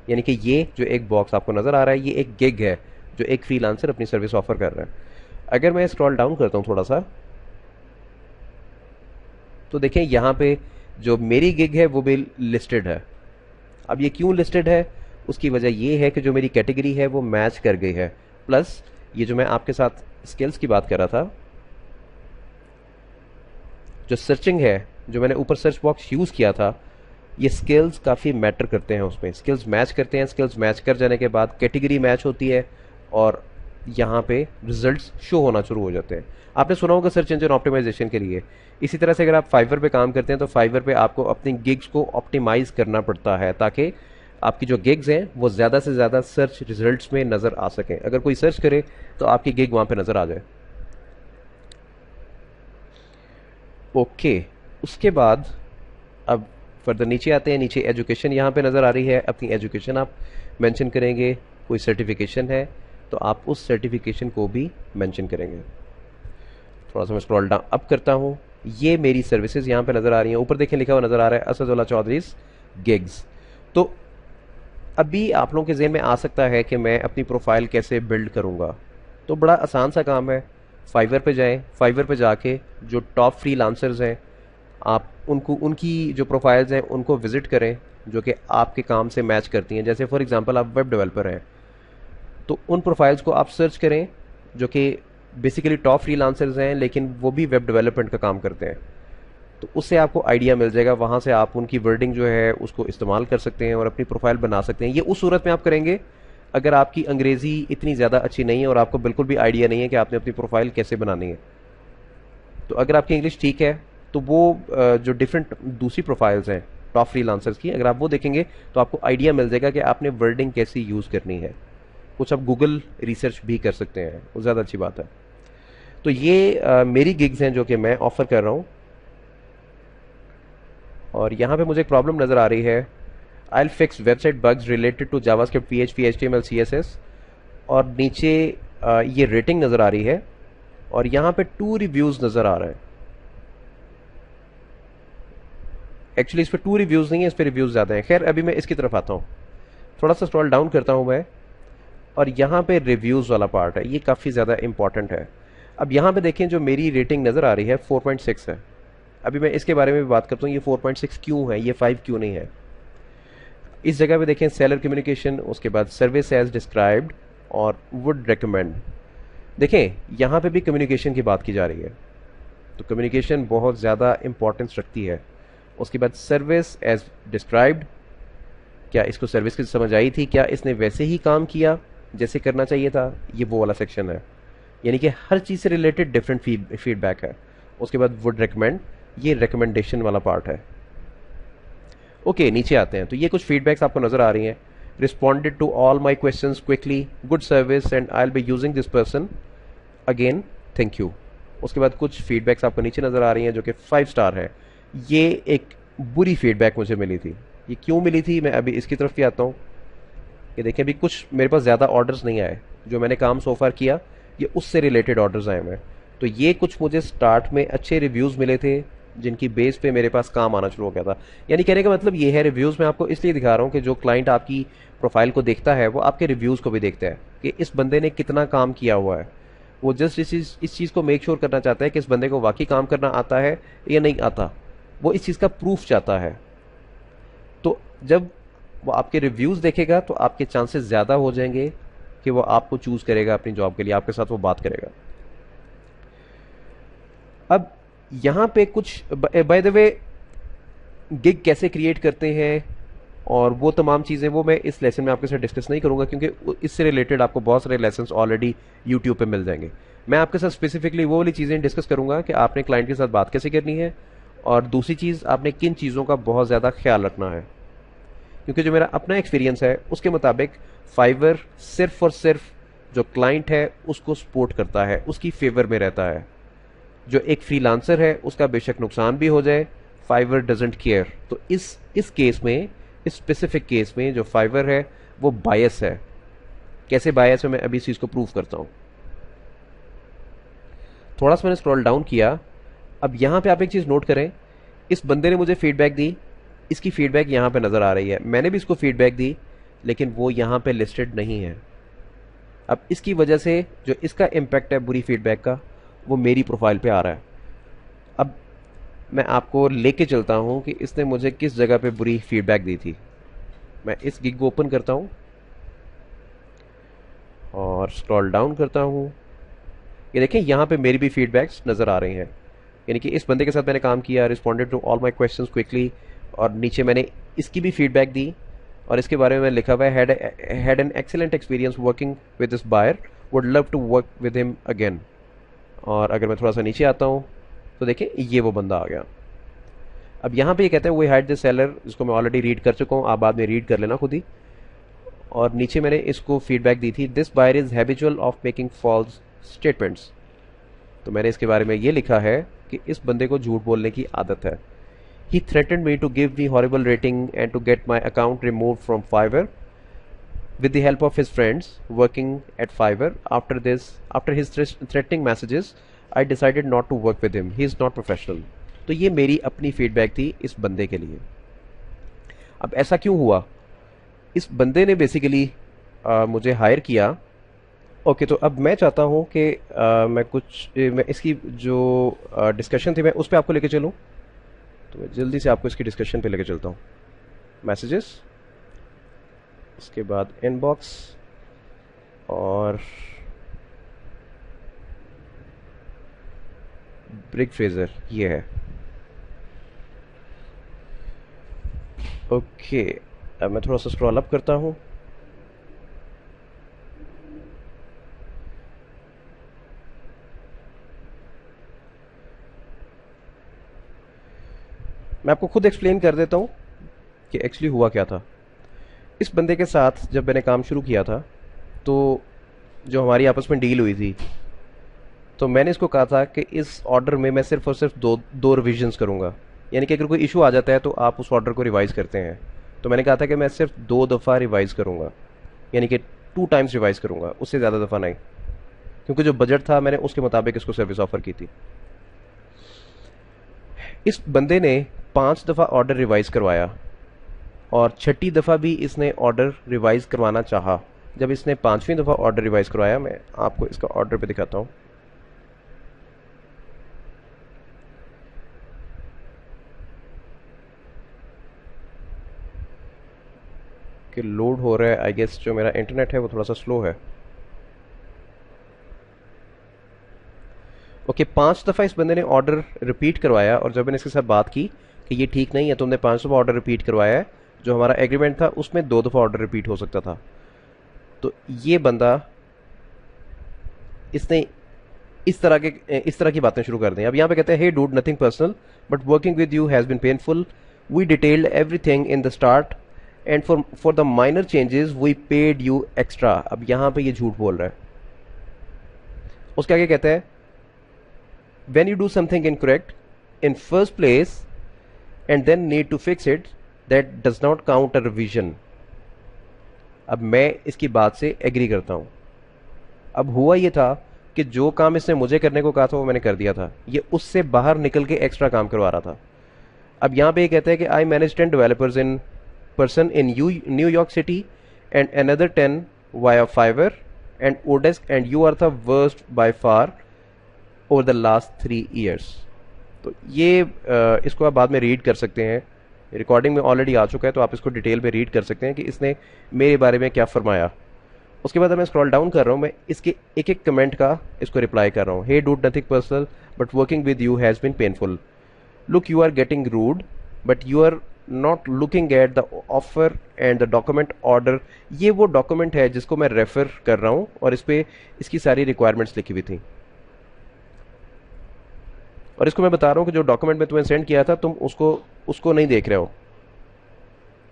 यानी कि ये जो एक बॉक्स आपको नज़र आ रहा है ये एक गिग है जो एक फ्रीलांसर अपनी सर्विस ऑफर कर रहा है। अगर मैं स्क्रॉल डाउन करता हूँ थोड़ा सा तो देखें यहाँ पे जो मेरी गिग है वो भी लिस्टेड है। अब ये क्यों लिस्टेड है, उसकी वजह ये है कि जो मेरी कैटेगरी है वो मैच कर गई है। प्लस ये जो मैं आपके साथ स्किल्स की बात कर रहा था, जो सर्चिंग है, जो मैंने ऊपर सर्च बॉक्स यूज़ किया था, ये स्किल्स काफ़ी मैटर करते हैं, उसमें स्किल्स मैच करते हैं। स्किल्स मैच कर जाने के बाद कैटेगरी मैच होती है और यहाँ पे रिजल्ट्स शो होना शुरू हो जाते हैं। आपने सुना होगा सर्च इंजन ऑप्टिमाइजेशन के लिए। इसी तरह से अगर आप फाइवर पे काम करते हैं तो फाइवर पे आपको अपनी गिग्स को ऑप्टिमाइज करना पड़ता है ताकि आपकी जो गिग्स हैं वो ज़्यादा से ज़्यादा सर्च रिजल्ट्स में नज़र आ सकें। अगर कोई सर्च करे तो आपकी गिग वहाँ पे नज़र आ जाए। ओके, उसके बाद अब फर्दर नीचे आते हैं। नीचे एजुकेशन यहाँ पे नज़र आ रही है, अपनी एजुकेशन आप मेंशन करेंगे। कोई सर्टिफिकेशन है तो आप उस सर्टिफिकेशन को भी मेंशन करेंगे। थोड़ा सा मैं स्क्रॉल डाउन अप करता हूँ, ये मेरी सर्विसेज यहाँ पे नज़र आ रही हैं। ऊपर देखें लिखा हुआ नज़र आ रहा है असदुल्ला चौधरीज गिग्स। तो अभी आप लोगों के ज़हन में आ सकता है कि मैं अपनी प्रोफाइल कैसे बिल्ड करूँगा। तो बड़ा आसान सा काम है, फाइवर पे जाएं, फाइवर पे जाके जो टॉप फ्रीलांसर्स हैं आप उनको उनकी जो प्रोफाइल्स हैं उनको विज़िट करें जो कि आपके काम से मैच करती हैं। जैसे फॉर एग्जांपल आप वेब डेवलपर हैं तो उन प्रोफाइल्स को आप सर्च करें जो कि बेसिकली टॉप फ्रीलांसर्स हैं लेकिन वो भी वेब डेवलपमेंट का काम करते हैं। तो उससे आपको आइडिया मिल जाएगा, वहाँ से आप उनकी वर्डिंग जो है उसको इस्तेमाल कर सकते हैं और अपनी प्रोफाइल बना सकते हैं। ये उस सूरत में आप करेंगे अगर आपकी अंग्रेज़ी इतनी ज़्यादा अच्छी नहीं है और आपको बिल्कुल भी आइडिया नहीं है कि आपने अपनी प्रोफाइल कैसे बनानी है। तो अगर आपकी इंग्लिश ठीक है तो वो जो डिफरेंट दूसरी प्रोफाइल्स हैं टॉप फ्रीलांसर्स की, अगर आप वो देखेंगे तो आपको आइडिया मिल जाएगा कि आपने वर्डिंग कैसी यूज़ करनी है। कुछ आप गूगल रिसर्च भी कर सकते हैं, वो ज़्यादा अच्छी बात है। तो ये मेरी गिग्स हैं जो कि मैं ऑफ़र कर रहा हूँ। और यहाँ पे मुझे एक प्रॉब्लम नज़र आ रही है, I will fix website bugs related to JavaScript, PHP, HTML, CSS। और नीचे ये रेटिंग नज़र आ रही है और यहाँ पे 2 रिव्यूज़ नज़र आ रहे हैं। एक्चुअली इस पर 2 रिव्यूज़ नहीं है, इस पर रिव्यूज़ ज़्यादा हैं। खैर अभी मैं इसकी तरफ आता हूँ, थोड़ा सा स्क्रॉल डाउन करता हूँ मैं और यहाँ पे रिव्यूज़ वाला पार्ट है, ये काफ़ी ज़्यादा इंपॉर्टेंट है। अब यहाँ पे देखें जो मेरी रेटिंग नज़र आ रही है 4.6 है। अभी मैं इसके बारे में भी बात करता हूँ, ये 4.6 क्यों है, ये 5 क्यों नहीं है। इस जगह पे देखें सेलर कम्युनिकेशन, उसके बाद सर्विस एज डिस्क्राइब्ड और वुड रिकमेंड। देखें यहाँ पे भी कम्युनिकेशन की बात की जा रही है, तो कम्युनिकेशन बहुत ज़्यादा इंपॉर्टेंस रखती है। उसके बाद सर्विस एज डिस्क्राइब्ड, क्या इसको सर्विस की समझ आई थी, क्या इसने वैसे ही काम किया जैसे करना चाहिए था, ये वो वाला सेक्शन है। यानी कि हर चीज़ से रिलेटेड डिफरेंट फीडबैक है। उसके बाद वुड रिकमेंड, ये रिकमेंडेशन वाला पार्ट है। ओके, नीचे आते हैं तो ये कुछ फीडबैक्स आपको नज़र आ रही हैं। Responded to all my questions quickly, good service and I will be using this person again, thank you. उसके बाद कुछ फीडबैक्स आपको नीचे नज़र आ रही हैं जो कि 5 स्टार है। ये एक बुरी फीडबैक मुझे मिली थी, ये क्यों मिली थी, मैं अभी इसकी तरफ भी आता हूँ। ये देखिए अभी कुछ मेरे पास ज़्यादा ऑर्डर्स नहीं आए, जो मैंने काम सो फार किया ये उससे रिलेटेड ऑर्डर्स आए हैं। तो ये कुछ मुझे स्टार्ट में अच्छे रिव्यूज़ मिले थे, जिनकी बेस पे मेरे पास काम आना शुरू हो गया था। यानी कहने का मतलब ये है, रिव्यूज़ मैं आपको इसलिए दिखा रहा हूँ कि जो क्लाइंट आपकी प्रोफाइल को देखता है वो आपके रिव्यूज़ को भी देखता है कि इस बंदे ने कितना काम किया हुआ है। वो जस्ट इस चीज़ को मेक श्योर करना चाहता है कि इस बंदे को वाकई काम करना आता है या नहीं आता। वो इस चीज़ का प्रूफ चाहता है। तो जब वो आपके रिव्यूज़ देखेगा तो आपके चांसेस ज़्यादा हो जाएंगे कि वो आपको चूज़ करेगा अपनी जॉब के लिए, आपके साथ वो बात करेगा। अब यहाँ पे कुछ बाय द वे गिग कैसे क्रिएट करते हैं और वो तमाम चीज़ें वो मैं इस लेसन में आपके साथ डिस्कस नहीं करूँगा, क्योंकि इससे रिलेटेड आपको बहुत सारे लेसन्स ऑलरेडी यूट्यूब पे मिल जाएंगे। मैं आपके साथ स्पेसिफिकली वो वाली चीज़ें डिस्कस करूँगा कि आपने क्लाइंट के साथ बात कैसे करनी है, और दूसरी चीज़ आपने किन चीज़ों का बहुत ज़्यादा ख्याल रखना है। क्योंकि जो मेरा अपना एक्सपीरियंस है उसके मुताबिक फाइवर सिर्फ और सिर्फ जो क्लाइंट है उसको सपोर्ट करता है, उसकी फेवर में रहता है। जो एक फ्रीलांसर है उसका बेशक नुकसान भी हो जाए, फाइवर डजेंट केयर। तो इस केस में, इस स्पेसिफिक केस में जो फाइवर है वो बायस है। कैसे बायस है मैं अभी इस चीज़ को प्रूव करता हूँ। थोड़ा सा मैंने स्क्रॉल डाउन किया। अब यहाँ पे आप एक चीज़ नोट करें, इस बंदे ने मुझे फीडबैक दी, इसकी फीडबैक यहाँ पे नज़र आ रही है। मैंने भी इसको फीडबैक दी लेकिन वो यहाँ पे लिस्टेड नहीं है। अब इसकी वजह से जो इसका इम्पैक्ट है बुरी फीडबैक का, वो मेरी प्रोफाइल पे आ रहा है। अब मैं आपको लेके चलता हूँ कि इसने मुझे किस जगह पे बुरी फीडबैक दी थी। मैं इस गिग को ओपन करता हूँ और स्क्रॉल डाउन करता हूँ। ये देखें यहाँ पे मेरी भी फीडबैक्स नज़र आ रही हैं। यानी कि इस बंदे के साथ मैंने काम किया, responded to all my questions quickly, और नीचे मैंने इसकी भी फीडबैक दी और इसके बारे में मैंने लिखा हुआ है, had an excellent experience working with this buyer, would love to work with him again. और अगर मैं थोड़ा सा नीचे आता हूँ तो देखिए ये वो बंदा आ गया। अब यहाँ पे ये कहता है वी हाइड द सेलर, जिसको मैं ऑलरेडी रीड कर चुका हूँ, आप बाद में रीड कर लेना खुद ही। और नीचे मैंने इसको फीडबैक दी थी, this buyer is habitual of making false statements. तो मैंने इसके बारे में ये लिखा है कि इस बंदे को झूठ बोलने की आदत है। He threatened me to give me horrible rating and to get my account remove from Fiverr with the help of his friends working at Fiverr. After his threatening messages, I decided not to work with him. He is not professional. तो ये मेरी अपनी feedback थी इस बंदे के लिए। अब ऐसा क्यों हुआ? इस बंदे ने बेसिकली मुझे हायर किया। ओके, तो अब मैं चाहता हूँ कि मैं इसकी जो डिस्कशन थी मैं उस पर आपको लेके चलूँ। तो मैं जल्दी से आपको इसकी डिस्कशन पे लेके चलता हूँ। मैसेजेस, उसके बाद इनबॉक्स, और ब्रिक फ्रेजर ये है। ओके, अब मैं थोड़ा सा स्क्रॉल अप करता हूँ। मैं आपको खुद एक्सप्लेन कर देता हूँ कि एक्चुअली हुआ क्या था। इस बंदे के साथ जब मैंने काम शुरू किया था तो जो हमारी आपस में डील हुई थी, तो मैंने इसको कहा था कि इस ऑर्डर में मैं सिर्फ और सिर्फ दो रिविजन्स करूँगा। यानी कि अगर कोई इशू आ जाता है तो आप उस ऑर्डर को रिवाइज़ करते हैं। तो मैंने कहा था कि मैं सिर्फ 2 दफ़ा रिवाइज़ करूँगा, यानी कि 2 टाइम्स रिवाइज़ करूँगा, उससे ज़्यादा दफ़ा नहीं, क्योंकि जो बजट था मैंने उसके मुताबिक इसको सर्विस ऑफ़र की थी। इस बंदे ने 5 दफ़ा ऑर्डर रिवाइज़ करवाया और 6ठी दफ़ा भी इसने ऑर्डर रिवाइज़ करवाना चाहा। जब इसने 5वीं दफ़ा ऑर्डर रिवाइज़ करवाया, मैं आपको इसका ऑर्डर पे दिखाता हूँ। कि लोड हो रहा है, आई गेस जो मेरा इंटरनेट है वो थोड़ा सा स्लो है। ओके, 5 दफ़ा इस बंदे ने ऑर्डर रिपीट करवाया, और जब मैंने इसके साथ बात की कि ये ठीक नहीं है, तुमने 5 दफ़ा ऑर्डर रिपीट करवाया है, जो हमारा एग्रीमेंट था उसमें 2 दफ़ा ऑर्डर रिपीट हो सकता था। तो ये बंदा, इसने इस तरह की बातें शुरू कर दी। अब यहाँ पे कहते हैं, hey dude, nothing personal but working with you has been painful, we detailed everything in the start and for the minor changes we paid you extra. अब यहाँ पे ये झूठ बोल रहा है। उसके आगे कहते हैं, when you do something incorrect in first place and then need to fix it, that does not count a revision. अब मैं इसकी बात से एग्री करता हूँ। अब हुआ ये था कि जो काम इसने मुझे करने को कहा था वो मैंने कर दिया था, ये उससे बाहर निकल के एक्स्ट्रा काम करवा रहा था। अब यहाँ पे ये कहता है कि I manage 10 developers in person in New York City and another 10 via Fiverr and Odesk, and you are the worst by far over the last 3 years। तो ये इसको आप बाद में रीड कर सकते हैं, रिकॉर्डिंग में ऑलरेडी आ चुका है, तो आप इसको डिटेल में रीड कर सकते हैं कि इसने मेरे बारे में क्या फरमाया। उसके बाद मैं स्क्रॉल डाउन कर रहा हूँ, मैं इसके एक एक कमेंट का इसको रिप्लाई कर रहा हूँ। Hey dude nothing personal but working with you has been painful. Look you are getting rude but you are not looking at the offer and the document order. ये वो डॉक्यूमेंट है जिसको मैं रेफर कर रहा हूँ और इस पे इसकी सारी रिक्वायरमेंट्स लिखी हुई थी, और इसको मैं बता रहा हूँ कि जो डॉक्यूमेंट में तुम्हें सेंड किया था तुम उसको नहीं देख रहे हो।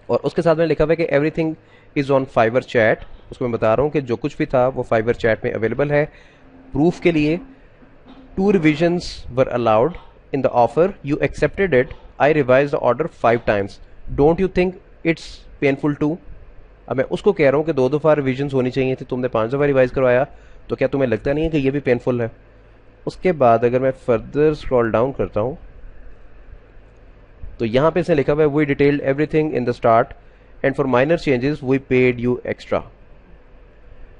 और उसके साथ में लिखा हुआ है कि everything is on Fiverr chat. उसको मैं बता रहा हूँ कि जो कुछ भी था वो फाइवर चैट में अवेलेबल है। प्रूफ के लिए 2 revisions were allowed in the offer, you accepted it, I revised the order 5 times, don't you think it's painful too। अब मैं उसको कह रहा हूँ कि 2 दफ़ा रिविजन्स होनी चाहिए थी, तुमने 5 दफ़ा रिवाइज करवाया, तो क्या तुम्हें लगता नहीं है कि ये भी पेनफुल है। उसके बाद अगर मैं फर्दर स्क्रॉल डाउन करता हूँ तो यहाँ पे इसने लिखा हुआ है we detailed everything in the start and for minor changes we paid you extra.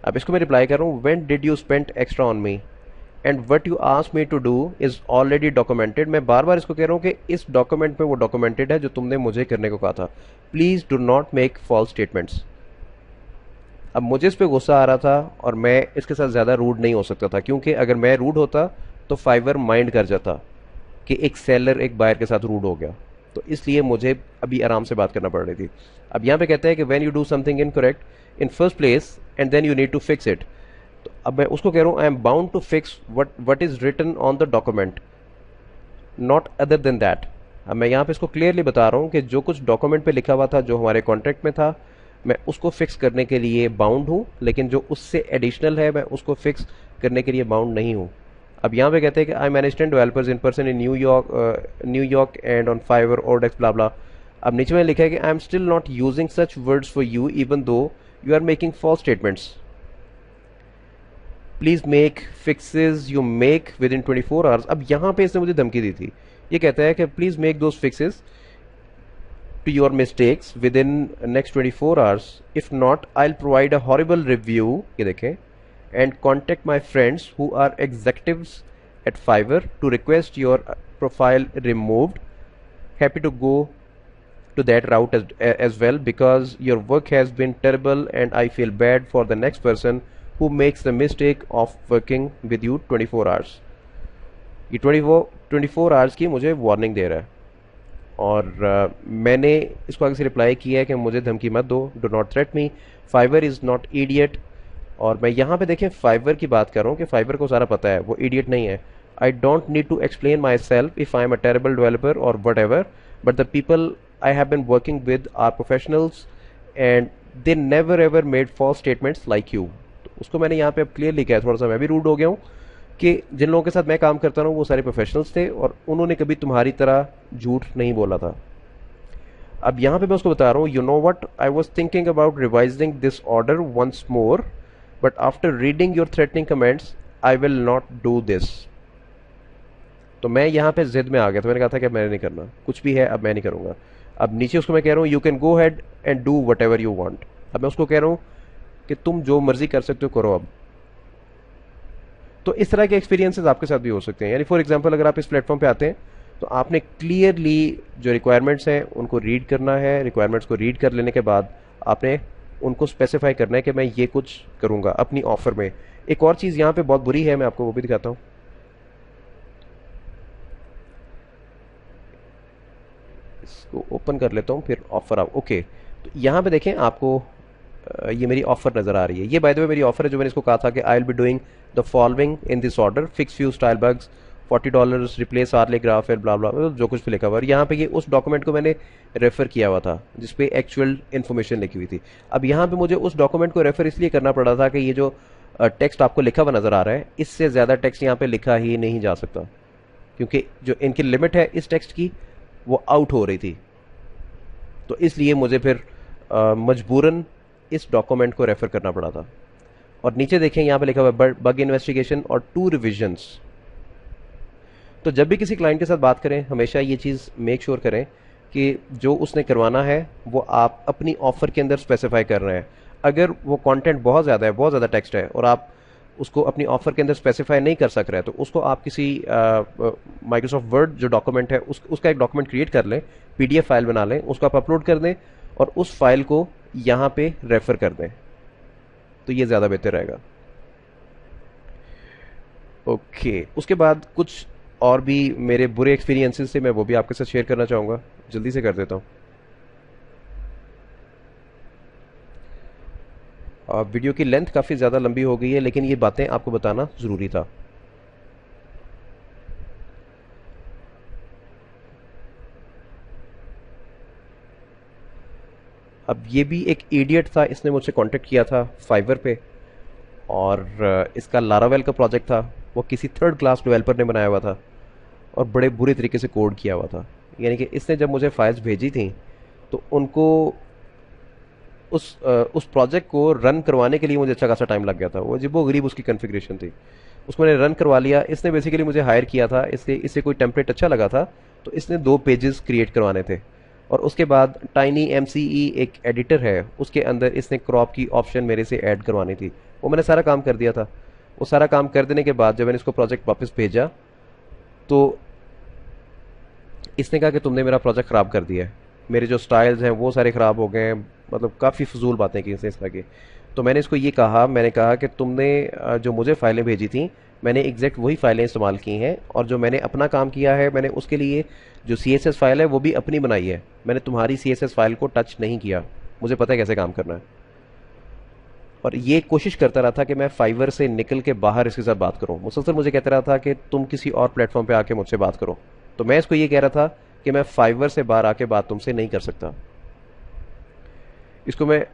अब इसको मैं रिप्लाई कर रहा हूँ when did you spend extra on me and what you ask me to do is already documented. मैं बार बार इसको कह रहा हूँ कि इस डॉक्यूमेंट में वो डॉक्यूमेंटेड है जो तुमने मुझे करने को कहा था। Please do not make false statements. अब मुझे इस पर गुस्सा आ रहा था और मैं इसके साथ ज़्यादा रूड नहीं हो सकता था, क्योंकि अगर मैं रूड होता तो फाइवर माइंड कर जाता कि एक सेलर एक बायर के साथ रूड हो गया, तो इसलिए मुझे अभी आराम से बात करना पड़ रही थी। अब यहाँ पे कहते हैं कि when you do something incorrect in first place and then you need to fix it. तो अब मैं उसको कह रहा हूँ I am bound to fix what is written on the document, not other than that. अब मैं यहाँ पे इसको क्लियरली बता रहा हूँ कि जो कुछ डॉक्यूमेंट पे लिखा हुआ था, जो हमारे कॉन्ट्रैक्ट में था, मैं उसको फिक्स करने के लिए बाउंड हूँ, लेकिन जो उससे एडिशनल है मैं उसको फिक्स करने के लिए बाउंड नहीं हूँ। अब यहाँ पे कहते हैं कि I manage 10 developers in person in New York and on Fiverr ओडेक्स ब्ला ब्ला। अब नीचे में लिखा है कि I am still not using such words for you even though you are making false statements. Please make fixes you make within 24 hours. अब यहाँ पे इसने मुझे धमकी दी थी, ये कहता है कि please make those fixes to your mistakes within next 24 hours. If not, I'll provide a horrible review, ये देखें, and contact my friends who are executives at Fiverr to request your profile removed. Happy to go to that route as well because your work has been terrible and I feel bad for the next person who makes the mistake of working with you 24 hours। ये 24 hours की मुझे warning दे रहा है, और मैंने इसको आगे से रिप्लाई किया है कि मुझे धमकी मत दो, do not threat me, Fiverr is not idiot. और मैं यहाँ पे देखें फाइवर की बात कर रहा हूँ कि फाइवर को सारा पता है, वो इडियट नहीं है। I don't need to explain myself if I am a terrible developer और whatever, but the people I have been working with are professionals and they never ever made false statements like you. तो उसको मैंने यहाँ पे अब clearly किया, थोड़ा सा मैं भी रूड हो गया हूँ कि जिन लोगों के साथ मैं काम करता हूँ वो सारे प्रोफेशनल्स थे और उन्होंने कभी तुम्हारी तरह झूठ नहीं बोला था। अब यहाँ पे मैं उसको बता रहा हूँ, you know what, I was thinking about revising this order once more but after reading your threatening comments I will not do this. तो मैं यहाँ पे जिद में आ गया, तो मैंने कहा था कि मैंने नहीं करना, कुछ भी है अब मैं नहीं करूँगा। अब नीचे उसको मैं कह रहा हूँ you can go had and do what ever you want. अब मैं उसको कह रहा हूँ कि तुम जो मर्जी कर सकते हो करो अब। तो इस तरह के एक्सपीरियंसेस आपके साथ भी हो सकते हैं। यानी फॉर एग्जांपल अगर आप इस प्लेटफॉर्म पे आते हैं तो आपने क्लियरली जो रिक्वायरमेंट्स हैं उनको रीड करना है। रिक्वायरमेंट्स को रीड कर लेने के बाद आपने उनको स्पेसिफाई करना है कि मैं ये कुछ करूँगा अपनी ऑफर में। एक और चीज़ यहाँ पे बहुत बुरी है, मैं आपको वो भी दिखाता हूँ। इसको ओपन कर लेता हूँ फिर ऑफर आप ओके। तो यहाँ पे देखें आपको ये मेरी ऑफर नज़र आ रही है। ये बाय द वे मेरी ऑफर है जो मैंने इसको कहा था कि I will be doing the following in this order, fix few style bugs, $40, replace early graph and blah blah, जो कुछ भी लिखा हुआ है। यहाँ पे ये उस डॉक्यूमेंट को मैंने रेफर किया हुआ था जिसपे एक्चुअल इन्फॉर्मेशन लिखी हुई थी। अब यहाँ पे मुझे उस डॉक्यूमेंट को रेफर इसलिए करना पड़ा था कि ये जो टेक्स्ट आपको लिखा हुआ नज़र आ रहा है इससे ज़्यादा टेक्स्ट यहाँ पे लिखा ही नहीं जा सकता, क्योंकि जो इनकी लिमिट है इस टेक्स्ट की वो आउट हो रही थी। तो इसलिए मुझे फिर मजबूरन इस डॉक्यूमेंट को रेफर करना पड़ा था। और नीचे देखें यहाँ पे लिखा हुआ है बग इन्वेस्टिगेशन और 2 रिविजन्स। तो जब भी किसी क्लाइंट के साथ बात करें हमेशा ये चीज़ मेक श्योर करें कि जो उसने करवाना है वो आप अपनी ऑफर के अंदर स्पेसिफाई कर रहे हैं। अगर वो कंटेंट बहुत ज़्यादा है, बहुत ज़्यादा टेक्स्ट है और आप उसको अपनी ऑफर के अंदर स्पेसिफाई नहीं कर सक रहे हैं, तो उसको आप किसी माइक्रोसॉफ्ट वर्ड जो डॉक्यूमेंट है उसका एक डॉक्यूमेंट क्रिएट कर लें, पीडीएफ फाइल बना लें, उसको आप अपलोड कर दें और उस फाइल को यहाँ पे रेफर कर दें, तो ये ज़्यादा बेहतर रहेगा। ओके, उसके बाद कुछ और भी मेरे बुरे एक्सपीरियंसेस थे, मैं वो भी आपके साथ शेयर करना चाहूँगा, जल्दी से कर देता हूँ। वीडियो की लेंथ काफ़ी ज़्यादा लंबी हो गई है, लेकिन ये बातें आपको बताना ज़रूरी था। अब ये भी एक इडियट था, इसने मुझसे कांटेक्ट किया था फाइवर पे, और इसका लारावेल का प्रोजेक्ट था। वो किसी थर्ड क्लास डेवलपर ने बनाया हुआ था और बड़े बुरे तरीके से कोड किया हुआ था। यानी कि इसने जब मुझे फाइल्स भेजी थी तो उनको उस प्रोजेक्ट को रन करवाने के लिए मुझे अच्छा खासा टाइम लग गया था। वो अजीबो गरीब उसकी कॉन्फ़िगरेशन थी, उसको मैंने रन करवा लिया। इसने बेसिकली मुझे हायर किया था, इससे कोई टेम्पलेट अच्छा लगा था तो इसने 2 पेजेस क्रिएट करवाने थे। और उसके बाद टाइनी एमसीई एक एडिटर है, उसके अंदर इसने क्रॉप की ऑप्शन मेरे से ऐड करवानी थी। वो मैंने सारा काम कर दिया था। वो सारा काम कर देने के बाद जब मैंने इसको प्रोजेक्ट वापस भेजा तो इसने कहा कि तुमने मेरा प्रोजेक्ट ख़राब कर दिया है, मेरे जो स्टाइल्स हैं वो सारे ख़राब हो गए हैं। मतलब काफ़ी फजूल बातें की इसने इस तरह की। तो मैंने इसको ये कहा, मैंने कहा कि तुमने जो मुझे फ़ाइलें भेजी थी मैंने एग्जैक्ट वही फ़ाइलें इस्तेमाल की हैं, और जो मैंने अपना काम किया है मैंने उसके लिए जो CSS फ़ाइल है वो भी अपनी बनाई है। मैंने तुम्हारी CSS फ़ाइल को टच नहीं किया, मुझे पता है कैसे काम करना है। और ये कोशिश करता रहा था कि मैं फाइवर से निकल के बाहर इसके साथ बात करूं। मुसलसल मुझे कहता रहा था कि तुम किसी और प्लेटफॉर्म पे आके मुझसे बात करो। तो मैं इसको ये कह रहा था कि मैं फाइवर से बाहर आके बात तुमसे नहीं कर सकता। इसको मैं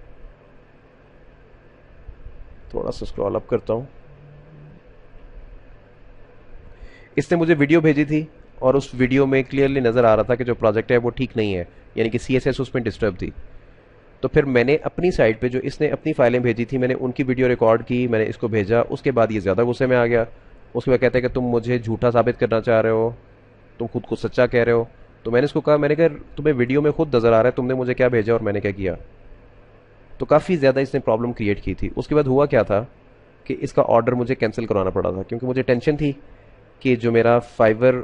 थोड़ा सा स्क्रॉल अप करता हूं। इसने मुझे वीडियो भेजी थी और उस वीडियो में क्लियरली नज़र आ रहा था कि जो प्रोजेक्ट है वो ठीक नहीं है, यानी कि CSS उसमें डिस्टर्ब थी। तो फिर मैंने अपनी साइड पे जो इसने अपनी फाइलें भेजी थी मैंने उनकी वीडियो रिकॉर्ड की, मैंने इसको भेजा। उसके बाद ये ज़्यादा गुस्से में आ गया। उसके बाद कहते हैं कि तुम मुझे झूठा साबित करना चाह रहे हो, तुम खुद को सच्चा कह रहे हो। तो मैंने इसको कहा, मैंने कहा तुम्हें वीडियो में खुद नज़र आ रहा है तुमने मुझे क्या भेजा और मैंने क्या किया। तो काफ़ी ज़्यादा इसने प्रॉब्लम क्रिएट की थी। उसके बाद हुआ क्या था कि इसका ऑर्डर मुझे कैंसिल करवाना पड़ा था, क्योंकि मुझे टेंशन थी कि जो मेरा फाइवर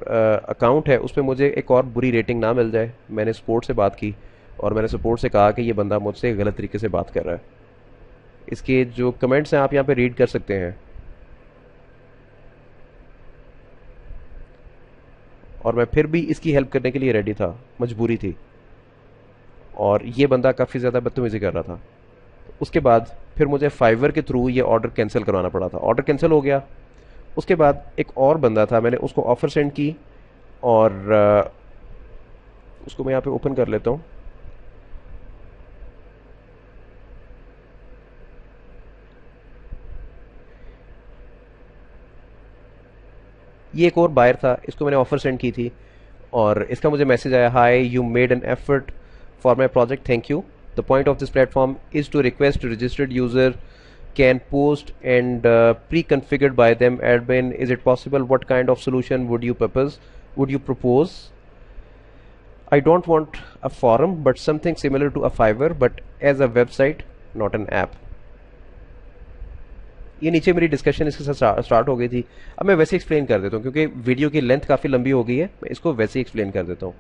अकाउंट है उस पर मुझे एक और बुरी रेटिंग ना मिल जाए। मैंने सपोर्ट से बात की और मैंने सपोर्ट से कहा कि ये बंदा मुझसे गलत तरीके से बात कर रहा है। इसके जो कमेंट्स हैं आप यहाँ पे रीड कर सकते हैं। और मैं फिर भी इसकी हेल्प करने के लिए रेडी था, मजबूरी थी। और ये बंदा काफ़ी ज़्यादा बदतमीज़ी कर रहा था। उसके बाद फिर मुझे फाइवर के थ्रू ये ऑर्डर कैंसिल करवाना पड़ा था। ऑर्डर कैंसिल हो गया। उसके बाद एक और बंदा था, मैंने उसको ऑफ़र सेंड की और उसको मैं यहाँ पे ओपन कर लेता हूँ। ये एक और बायर था, इसको मैंने ऑफ़र सेंड की थी और इसका मुझे मैसेज आया, hi you made an effort for my project, thank you. The point of this platform is to request registered user can post and pre-configured by them. Admin, is it possible? What kind of solution would you propose? I don't want a forum but something similar to a Fiverr but as a website, not an app. ये नीचे मेरी discussion इसके साथ start हो गई थी। अब मैं वैसे एक्सप्लेन कर देता हूँ क्योंकि वीडियो की लेंथ काफ़ी लंबी हो गई है, मैं इसको वैसे ही एक्सप्लेन कर देता हूँ।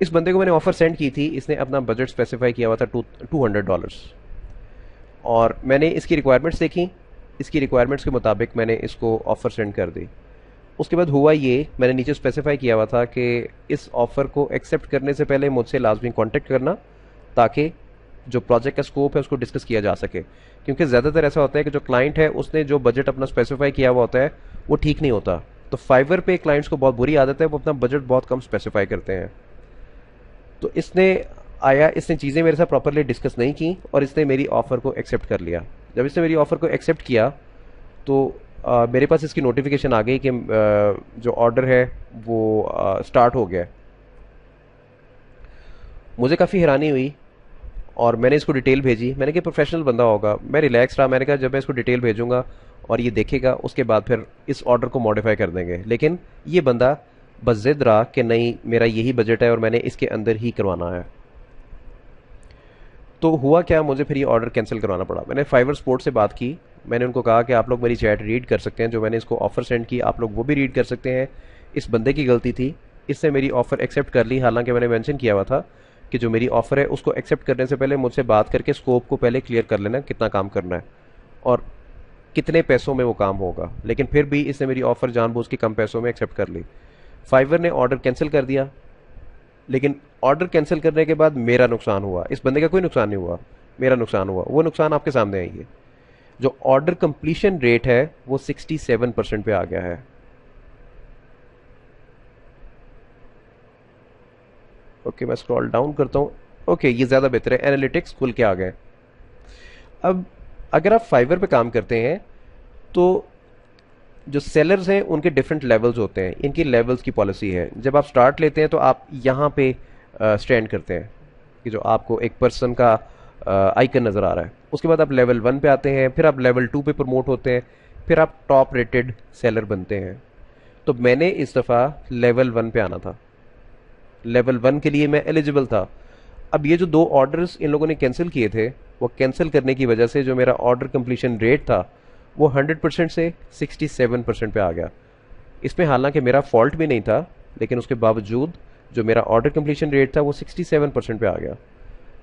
इस बंदे को मैंने ऑफर सेंड की थी, इसने अपना बजट स्पेसिफाई किया हुआ था $200 और मैंने इसकी रिक्वायरमेंट्स देखी। इसकी रिक्वायरमेंट्स के मुताबिक मैंने इसको ऑफ़र सेंड कर दी। उसके बाद हुआ ये, मैंने नीचे स्पेसिफाई किया हुआ था कि इस ऑफ़र को एक्सेप्ट करने से पहले मुझसे लाजमी कांटेक्ट करना, ताकि जो प्रोजेक्ट का स्कोप है उसको डिस्कस किया जा सके। क्योंकि ज़्यादातर ऐसा होता है कि जो क्लाइंट है उसने जो बजट अपना स्पेसिफाई किया हुआ होता है वो ठीक नहीं होता। तो फाइवर पे क्लाइंट्स को बहुत बुरी आदत है, वो अपना बजट बहुत कम स्पेसिफाई करते हैं। तो इसने आया, इसने चीज़ें मेरे साथ प्रॉपरली डिस्कस नहीं की और इसने मेरी ऑफ़र को एक्सेप्ट कर लिया। जब इसने मेरी ऑफ़र को एक्सेप्ट किया तो मेरे पास इसकी नोटिफिकेशन आ गई कि जो ऑर्डर है वो स्टार्ट हो गया। मुझे काफ़ी हैरानी हुई और मैंने इसको डिटेल भेजी। मैंने कहा प्रोफेशनल बंदा होगा, मैं रिलैक्स रहा। मैंने कहा जब मैं इसको डिटेल भेजूंगा और ये देखेगा उसके बाद फिर इस ऑर्डर को मॉडिफाई कर देंगे। लेकिन ये बंदा बस जिद रहा कि नहीं मेरा यही बजट है और मैंने इसके अंदर ही करवाना है। तो हुआ क्या, मुझे फिर ये ऑर्डर कैंसिल करवाना पड़ा। मैंने फाइवर स्पोर्ट से बात की, मैंने उनको कहा कि आप लोग मेरी चैट रीड कर सकते हैं, जो मैंने इसको ऑफ़र सेंड की आप लोग वो भी रीड कर सकते हैं। इस बंदे की गलती थी, इसने मेरी ऑफ़र एक्सेप्ट कर ली। हालांकि मैंने मेंशन किया हुआ था कि जो मेरी ऑफ़र है उसको एक्सेप्ट करने से पहले मुझसे बात करके स्कोप को पहले क्लियर कर लेना, कितना काम करना है और कितने पैसों में वो काम होगा। लेकिन फिर भी इसने मेरी ऑफ़र जानबूझ के कम पैसों में एक्सेप्ट कर ली। फाइवर ने ऑर्डर कैंसिल कर दिया, लेकिन ऑर्डर कैंसिल करने के बाद मेरा नुकसान हुआ। इस बंदे का कोई नुकसान नहीं हुआ, मेरा नुकसान हुआ। वो नुकसान आपके सामने आएंगे। जो ऑर्डर कंप्लीशन रेट है वो 67% पे आ गया है। ओके, मैं स्क्रॉल डाउन करता हूँ। ओके, ये ज़्यादा बेहतर है, एनालिटिक्स खुल के आ गए। अब अगर आप फाइवर पे काम करते हैं तो जो सेलर्स हैं उनके डिफरेंट लेवल्स होते हैं, इनकी लेवल्स की पॉलिसी है। जब आप स्टार्ट लेते हैं तो आप यहाँ पे स्टैंड करते हैं कि जो आपको एक पर्सन का आइकन नज़र आ रहा है। उसके बाद आप लेवल 1 पे आते हैं, फिर आप लेवल 2 पे प्रमोट होते हैं, फिर आप टॉप रेटेड सेलर बनते हैं। तो मैंने इस दफ़ा लेवल 1 पे आना था, लेवल 1 के लिए मैं एलिजिबल था। अब ये जो 2 ऑर्डर्स इन लोगों ने कैंसिल किए थे, वो कैंसिल करने की वजह से जो मेरा ऑर्डर कंप्लीशन रेट था वो 100% से 67% पे आ गया। इसमें हालांकि मेरा फॉल्ट भी नहीं था, लेकिन उसके बावजूद जो मेरा ऑर्डर कंप्लीशन रेट था वो 67% पे आ गया।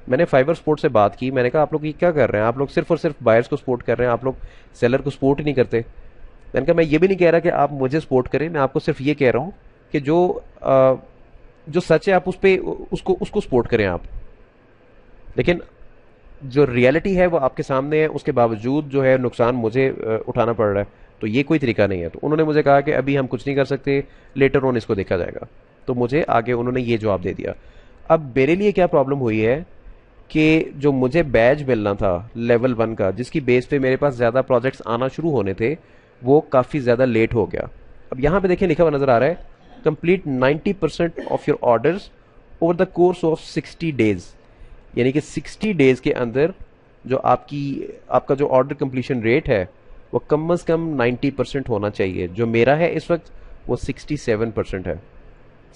मैंने फाइवर स्पोर्ट से बात की, मैंने कहा आप लोग ये क्या कर रहे हैं, आप लोग सिर्फ और सिर्फ बायर्स को सपोर्ट कर रहे हैं, आप लोग सेलर को सपोर्ट ही नहीं करते। मैंने कहा मैं ये भी नहीं कह रहा कि आप मुझे सपोर्ट करें, मैं आपको सिर्फ ये कह रहा हूँ कि जो सच है आप उस पे उसको उसको सपोर्ट करें आप। लेकिन जो रियलिटी है वो आपके सामने है, उसके बावजूद जो है नुकसान मुझे उठाना पड़ रहा है। तो ये कोई तरीका नहीं है। तो उन्होंने मुझे कहा कि अभी हम कुछ नहीं कर सकते, लेटर ऑन इसको देखा जाएगा। तो मुझे आगे उन्होंने ये जवाब दे दिया। अब मेरे लिए क्या प्रॉब्लम हुई है कि जो मुझे बैज मिलना था लेवल 1 का, जिसकी बेस पे मेरे पास ज़्यादा प्रोजेक्ट्स आना शुरू होने थे, वो काफ़ी ज़्यादा लेट हो गया। अब यहाँ पे देखिए लिखा हुआ नज़र आ रहा है, complete 90% of your orders over the course of 60 days. यानी कि 60 डेज के अंदर जो आपका जो ऑर्डर कंप्लीशन रेट है वो कम से कम 90% होना चाहिए। जो मेरा है इस वक्त वो 67% है।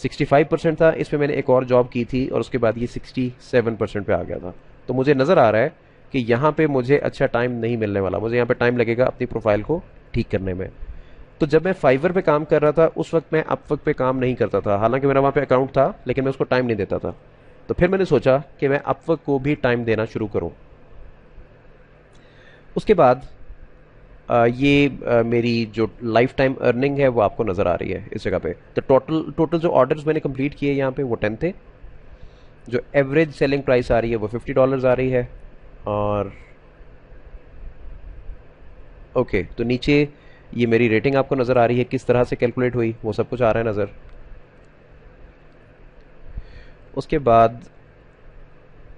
65% था, इसमें मैंने एक और जॉब की थी और उसके बाद ये 67% पे आ गया था। तो मुझे नज़र आ रहा है कि यहाँ पे मुझे अच्छा टाइम नहीं मिलने वाला, मुझे यहाँ पे टाइम लगेगा अपनी प्रोफाइल को ठीक करने में। तो जब मैं फाइवर पे काम कर रहा था उस वक्त मैं अपवर्क पे काम नहीं करता था, हालांकि मेरा वहाँ पे अकाउंट था, लेकिन मैं उसको टाइम नहीं देता था। तो फिर मैंने सोचा कि मैं अपवर्क को भी टाइम देना शुरू करूँ। उसके बाद मेरी जो लाइफ टाइम अर्निंग है वो आपको नज़र आ रही है इस जगह पे। तो टोटल टोटल जो ऑर्डर्स मैंने कंप्लीट किए यहाँ पे वो 10 थे। जो एवरेज सेलिंग प्राइस आ रही है वो $50 आ रही है। और ओके, तो नीचे ये मेरी रेटिंग आपको नज़र आ रही है, किस तरह से कैलकुलेट हुई वो सब कुछ आ रहा है नज़र। उसके बाद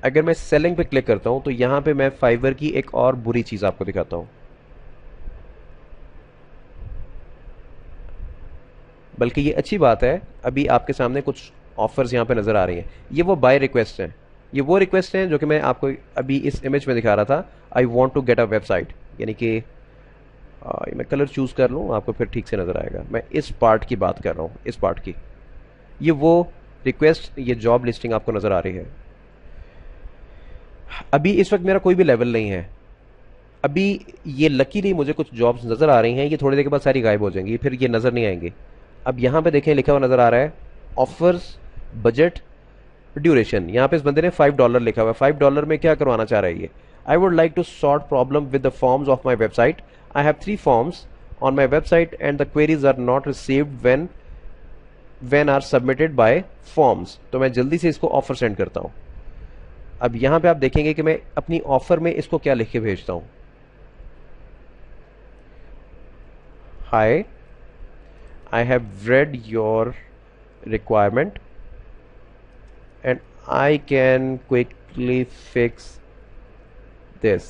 अगर मैं सेलिंग पे क्लिक करता हूँ तो यहाँ पे मैं फाइवर की एक और बुरी चीज़ आपको दिखाता हूँ। बल्कि ये अच्छी बात है, अभी आपके सामने कुछ ऑफर्स यहाँ पे नज़र आ रही हैं। ये वो बाय रिक्वेस्ट हैं, ये वो रिक्वेस्ट हैं जो कि मैं आपको अभी इस इमेज में दिखा रहा था। I want to get a website, यानी कि मैं कलर चूज़ कर लूँ आपको फिर ठीक से नज़र आएगा। मैं इस पार्ट की बात कर रहा हूँ, इस पार्ट की। ये वो रिक्वेस्ट, ये जॉब लिस्टिंग आपको नज़र आ रही है। अभी इस वक्त मेरा कोई भी लेवल नहीं है। अभी ये लकी नहीं, मुझे कुछ जॉब्स नज़र आ रही हैं, ये थोड़ी देर के बाद सारी गायब हो जाएंगी, फिर ये नज़र नहीं आएंगी। अब यहाँ पे देखें लिखा हुआ नज़र आ रहा है ऑफर्स, बजट, ड्यूरेशन। यहाँ पे इस बंदे ने $5 लिखा हुआ है। $5 में क्या करवाना चाह रहा है ये? I would like to sort problem with the forms of my website. I have 3 forms on my website and the queries are not received when are submitted by forms. तो मैं जल्दी से इसको ऑफर सेंड करता हूँ। अब यहाँ पे आप देखेंगे कि मैं अपनी ऑफर में इसको क्या लिख के भेजता हूँ। हाय, I have read your requirement and I can quickly fix this.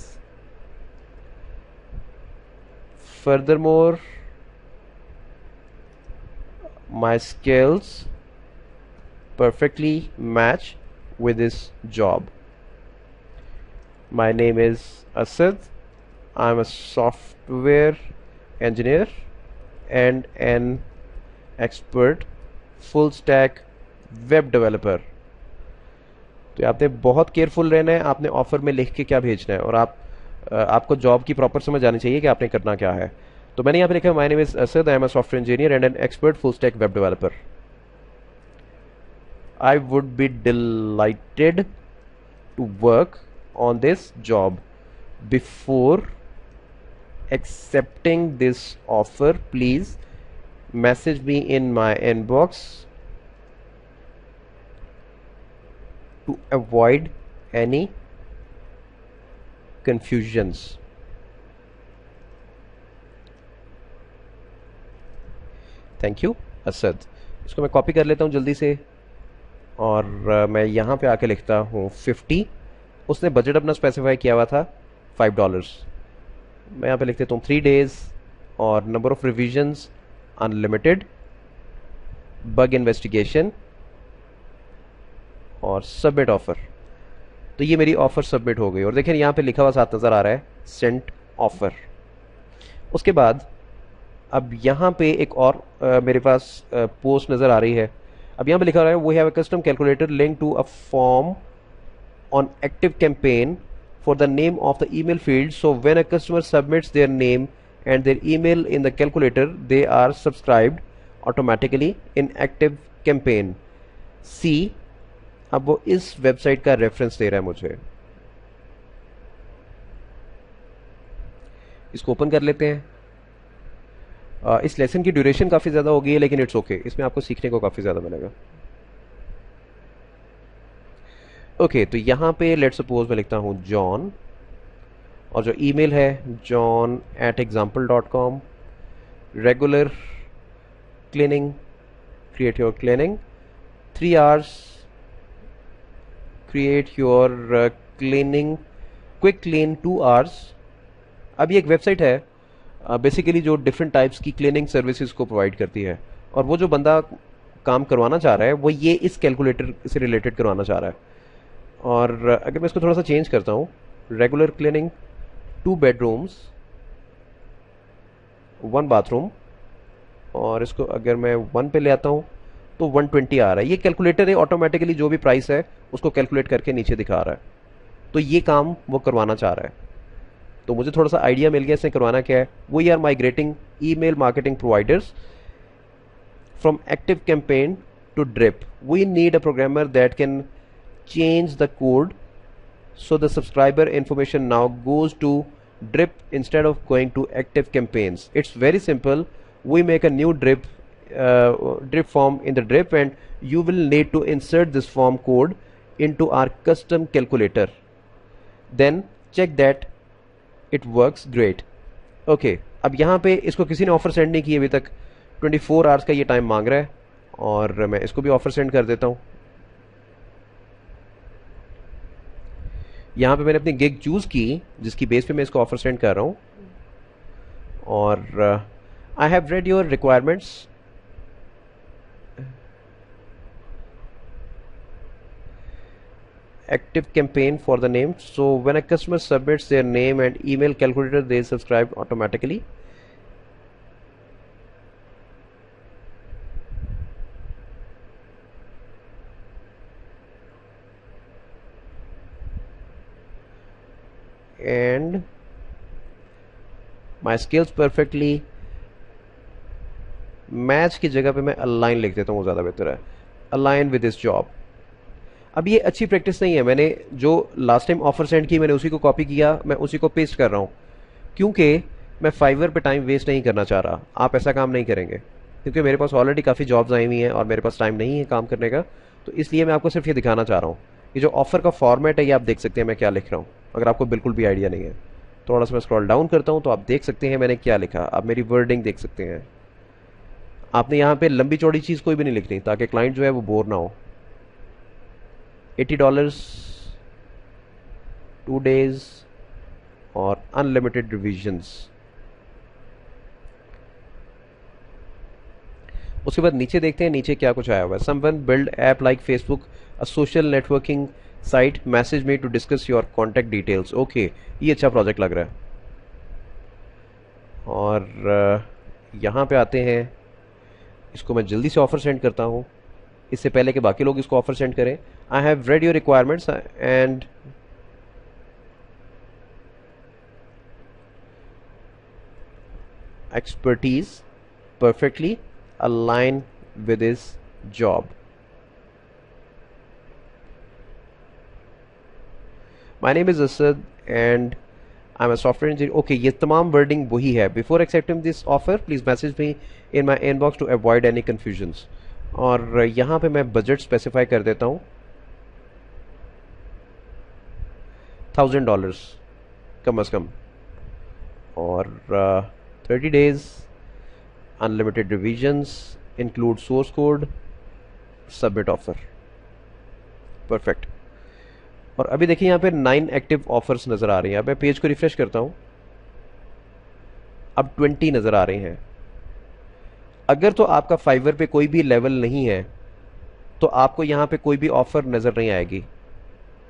Furthermore, my skills perfectly match with this job. My name is Asad. I'm a software engineer and an expert full stack web developer. तो आपने बहुत careful रहना है, आपने offer में लिख के क्या भेजना है, और आपको जॉब की प्रॉपर समझ आनी चाहिए कि आपने करना क्या है. तो मैंने यहाँ पे लिखा my name is Asad, I am a software engineer and an expert full stack web developer. I would be delighted to work on this job. Before accepting this offer, please message me in my inbox to avoid any confusions. Thank you, Asad. इसको मैं copy कर लेता हूँ जल्दी से, और मैं यहाँ पे आके लिखता हूँ 50. उसने बजट अपना स्पेसिफाई किया हुआ था $5. मैं यहाँ पे लिख देता हूँ 3 days और number of revisions unlimited, bug investigation और सबमिट ऑफर. तो ये मेरी ऑफर सबमिट हो गई, और देखिए यहाँ पे लिखा हुआ साथ नज़र आ रहा है सेंट ऑफर. उसके बाद अब यहाँ पे एक और मेरे पास पोस्ट नज़र आ रही है. अब यहाँ पे लिखा रहा है we have a custom calculator link to a form on ActiveCampaign for the name of the email field, so when a customer submits their name and their email in the calculator they are subscribed automatically in ActiveCampaign. See, अब वो इस website का reference दे रहा है मुझे. इसको open कर लेते हैं. इस लेसन की ड्यूरेशन काफ़ी ज़्यादा हो गई है, लेकिन इट्स ओके, इसमें आपको सीखने को काफ़ी ज़्यादा मिलेगा. ओके, तो यहाँ पे लेट्स सपोज मैं लिखता हूँ जॉन, और जो ईमेल है john@example.com. Regular cleaning, create your cleaning 3 hours, create your cleaning quick clean 2 hours. अब ये एक वेबसाइट है बेसिकली जो डिफरेंट टाइप्स की क्लीनिंग सर्विसेज को प्रोवाइड करती है, और वो जो बंदा काम करवाना चाह रहा है वो ये इस कैलकुलेटर से रिलेटेड करवाना चाह रहा है. और अगर मैं इसको थोड़ा सा चेंज करता हूँ, रेगुलर क्लीनिंग 2 bedrooms 1 bathroom, और इसको अगर मैं 1 पे ले आता हूँ तो 120 आ रहा है. ये कैलकुलेटर है, ऑटोमेटिकली जो भी प्राइस है उसको कैलकुलेट करके नीचे दिखा रहा है. तो ये काम वो करवाना चाह रहा है. तो मुझे थोड़ा सा आइडिया मिल गया इसने करवाना क्या है. We are migrating email marketing providers from ActiveCampaign to Drip. We need a programmer that can change the code so the subscriber information now goes to drip instead of going to active campaigns. It's very simple. We make a new drip form in the drip, and you will need to insert this form code into our custom calculator. Then check that it works great. Okay, अब यहाँ पे इसको किसी ने offer send नहीं की अभी तक. 24 hours का ये टाइम मांग रहा है, और मैं इसको भी ऑफर सेंड कर देता हूँ. यहाँ पे मैंने अपनी गिग चूज़ की जिसकी बेस पे मैं इसको ऑफर सेंड कर रहा हूँ. और आई have read your requirements. Active campaign for the name, so when a customer submits their name and email calculator they subscribe automatically. And my skills perfectly match की जगह पे मैं align लिख देता हूँ, ज़्यादा बेहतर है. Align with this job. अब ये अच्छी प्रैक्टिस नहीं है. मैंने जो लास्ट टाइम ऑफर सेंड की मैंने उसी को कॉपी किया, मैं उसी को पेस्ट कर रहा हूँ, क्योंकि मैं फाइवर पे टाइम वेस्ट नहीं करना चाह रहा. आप ऐसा काम नहीं करेंगे, क्योंकि मेरे पास ऑलरेडी काफ़ी जॉब्स आई हुई हैं और मेरे पास टाइम नहीं है काम करने का. तो इसलिए मैं आपको सिर्फ ये दिखाना चाह रहा हूँ. ये जो ऑफर का फॉर्मेट है ये आप देख सकते हैं मैं क्या लिख रहा हूँ, अगर आपको बिल्कुल भी आइडिया नहीं है. थोड़ा सा मैं स्क्रॉल डाउन करता हूँ तो आप देख सकते हैं मैंने क्या लिखा. आप मेरी वर्डिंग देख सकते हैं. आपने यहाँ पे लंबी चौड़ी चीज़ कोई भी नहीं लिखनी, ताकि क्लाइंट जो है वो बोर ना हो. $80 2 days और अनलिमिटेड रिविजन्स. उसके बाद नीचे देखते हैं नीचे क्या कुछ आया हुआ है। Someone build app like Facebook a social networking site, message me to discuss your contact details. Okay, ये अच्छा प्रोजेक्ट लग रहा है। और यहाँ पे आते हैं, इसको मैं जल्दी से ऑफर सेंड करता हूँ इससे पहले कि बाकी लोग इसको ऑफर सेंड करें। आई have read your requirements and expertise perfectly align with his job. My name is Asad and I'm a software engineer. Okay, ये तमाम वर्डिंग वही है। Before accepting this offer, please message me in my inbox to avoid any confusions. और यहाँ पे मैं budget specify कर देता हूँ $1000 कम अज़ कम, और 30 days, unlimited revisions, include source code, submit offer. Perfect. और अभी देखिए यहाँ पे 9 एक्टिव ऑफर्स नज़र आ रही हैं। अब मैं पेज को रिफ्रेश करता हूँ, अब 20 नज़र आ रहे हैं। अगर तो आपका फाइवर पे कोई भी लेवल नहीं है तो आपको यहाँ पे कोई भी ऑफ़र नज़र नहीं आएगी।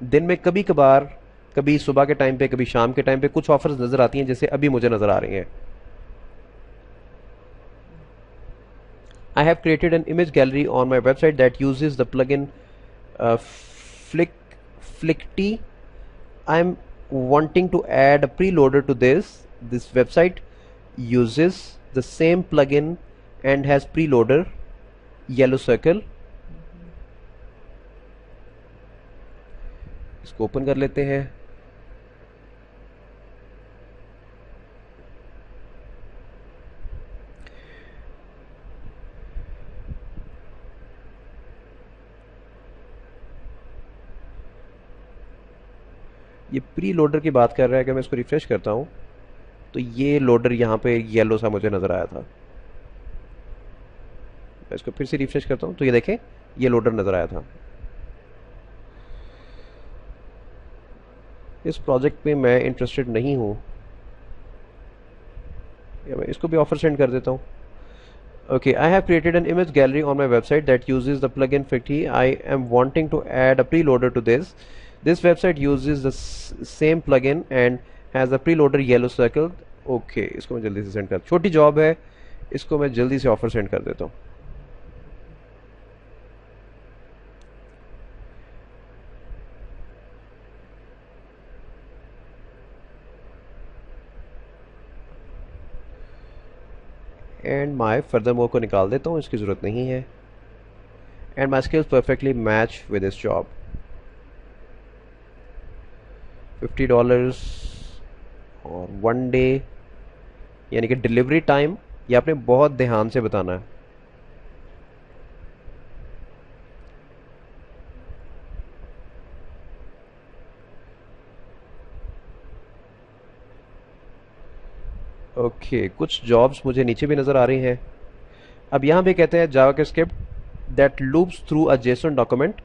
दिन में कभी कभार, कभी सुबह के टाइम पे, कभी शाम के टाइम पे कुछ ऑफर्स नज़र आती हैं, जैसे अभी मुझे नज़र आ रही हैं। I have created an image gallery on my website that uses the plugin Flickty. I'm wanting to add a preloader to this. This website uses the same plugin and has preloader yellow circle. इसको open कर लेते हैं। ये pre loader की बात कर रहा है। अगर मैं इसको रिफ्रेश करता हूँ तो ये लोडर यहाँ पे येलो सा मुझे नज़र आया था। मैं इसको फिर से रिफ्रेश करता हूँ तो ये देखें, ये लोडर नज़र आया था। इस प्रोजेक्ट में मैं इंटरेस्टेड नहीं हूँ, या मैं इसको भी ऑफर सेंड कर देता हूँ। Okay, I have created an image gallery on my website that uses the plugin Flickty. I am wanting to add a preloader to this. This website uses the same plugin and has a preloader yellow circle. Okay, इसको मैं जल्दी से send कर, छोटी job है, इसको मैं जल्दी से ऑफर सेंड कर देता हूँ। एंड माई फर्दर मोर को निकाल देता हूँ, इसकी ज़रूरत नहीं है। And my skills perfectly match with this job. $50 और 1 डे, यानी कि डिलीवरी टाइम ये आपने बहुत ध्यान से बताना है। ओके, कुछ जॉब्स मुझे नीचे भी नज़र आ रही हैं। अब यहाँ पे कहते हैं JavaScript that loops through a Jason document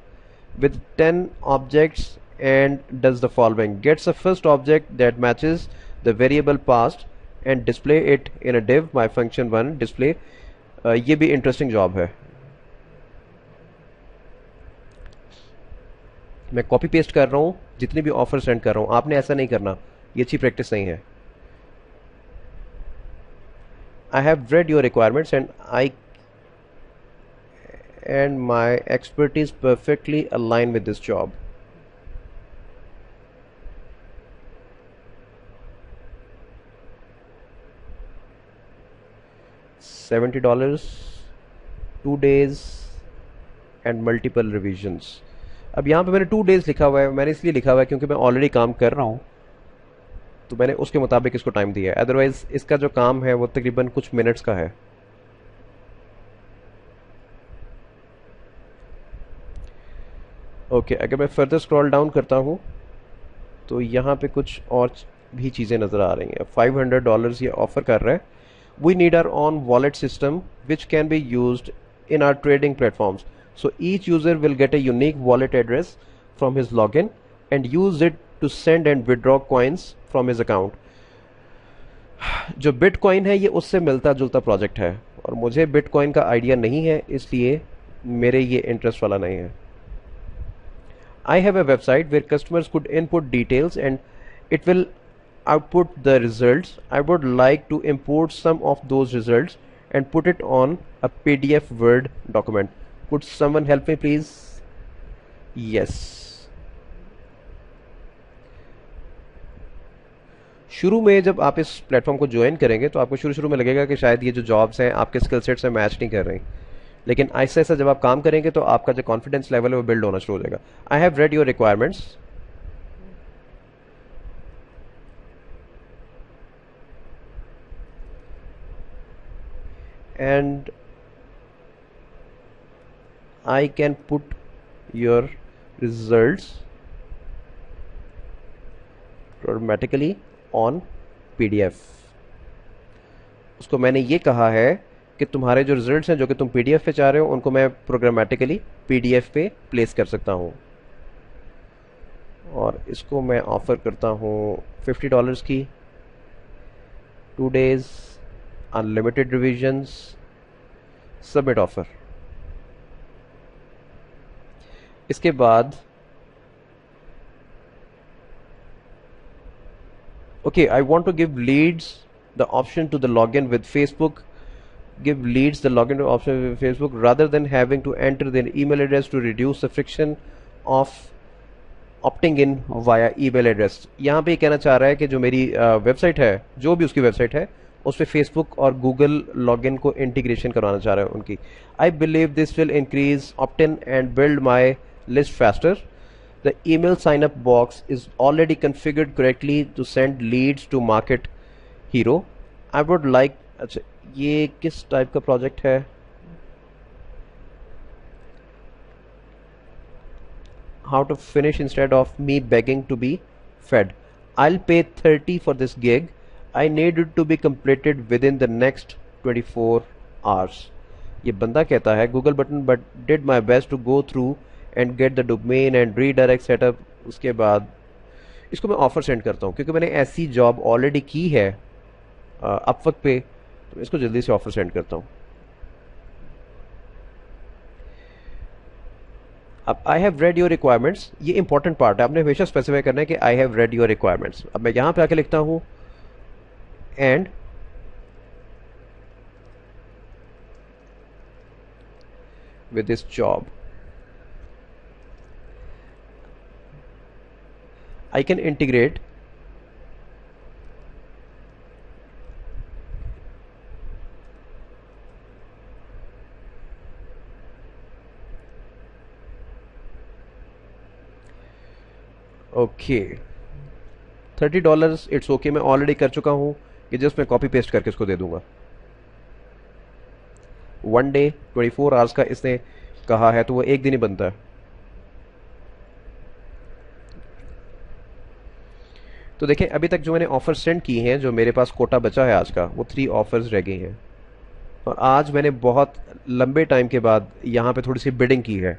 with 10 objects and does the following: gets the first object that matches the variable passed and display it in a div my function 1 display। ये भी interesting job है। मैं copy paste कर रहा हूँ, जितने भी offer send कर रहा हूँ, आपने ऐसा नहीं करना, ये अच्छी प्रैक्टिस नहीं है। I have read your requirements and my expertise perfectly align with this job। $70, 2 days and multiple revisions। अब यहाँ पे मैंने 2 days लिखा हुआ है, मैंने इसलिए लिखा हुआ है क्योंकि मैं ऑलरेडी काम कर रहा हूँ, तो मैंने उसके मुताबिक इसको टाइम दिया है। अदरवाइज इसका जो काम है वो तकरीबन कुछ मिनट्स का है। ओके, अगर मैं फर्दर स्क्रॉल डाउन करता हूँ तो यहाँ पे कुछ और भी चीज़ें नज़र आ रही हैं। $500 ये ऑफ़र कर रहा है। We need our own wallet system which can be used in our trading platforms. So each user will get a unique wallet address from his login and use it to send and withdraw coins from his account। जो bitcoin है ये उससे मिलता जुलता project है। और मुझे bitcoin का आइडिया नहीं है, इसलिए मेरे ये इंटरेस्ट वाला नहीं है. I have a website where customers could input details and it will output the results. I would like to import some of those results and put it on a PDF Word document. Could someone help me please? Yes. शुरू में जब आप इस platform को join करेंगे तो आपको शुरू शुरू में लगेगा कि शायद ये जो जॉब्स हैं आपके स्किल सेट से मैच नहीं कर रही, लेकिन ऐसा ऐसा जब आप काम करेंगे तो आपका जो कॉन्फिडेंस लेवल है वो बिल्ड होना शुरू हो जाएगा. आई have read your requirements. And I can put your results automatically on PDF. उसको मैंने ये कहा है कि तुम्हारे जो रिजल्ट्स हैं जो कि तुम पीडीएफ पे चाह रहे हो उनको मैं प्रोग्रामेटिकली पीडीएफ पे प्लेस कर सकता हूँ. और इसको मैं ऑफ़र करता हूँ $50 की, 2 days, unlimited revisions, submit offer. इसके बाद okay, I want to give leads the option to the login with Facebook. Give leads the login option with Facebook rather than having to enter their email address to reduce the friction of opting in via email address. यहाँ पे कहना चाह रहा है कि जो मेरी website है, जो भी उसकी वेबसाइट है, उस पर फेसबुक और गूगल लॉगिन को इंटीग्रेशन करवाना चाह रहा है उनकी. I believe this will increase opt in and build my list faster. The email sign up box is already configured correctly to send leads to Market Hero. I would like, अच्छा ये किस type का project है? How to finish instead of me begging to be fed. I'll pay 30 for this gig. I need it to be completed within the next 24 hours. ये बंदा कहता है Google button but did my best to go through and get the domain and redirect setup. उसके बाद इसको मैं offer send करता हूँ क्योंकि मैंने ऐसी जॉब ऑलरेडी की है अपवर्क पे, तो इसको जल्दी से ऑफ़र सेंड करता हूँ. अब आई हैव रेड योर रिक्वायरमेंट्स, ये इंपॉर्टेंट पार्ट है, आपने हमेशा स्पेसिफाई करना है कि आई हैव रेड योर रिक्वायरमेंट्स. अब मैं यहाँ पे आके लिखता हूँ and with this job I can integrate okay $30. It's okay, मैं ऑलरेडी कर चुका हूँ कि जस्ट मैं कॉपी पेस्ट करके इसको दे दूंगा. 1 day 24 hours का इसने कहा है तो वो एक दिन ही बनता है. तो देखें अभी तक जो मैंने ऑफ़र सेंड की हैं, जो मेरे पास कोटा बचा है आज का, वो 3 ऑफ़र्स रह गई हैं. और आज मैंने बहुत लंबे टाइम के बाद यहाँ पे थोड़ी सी बिडिंग की है.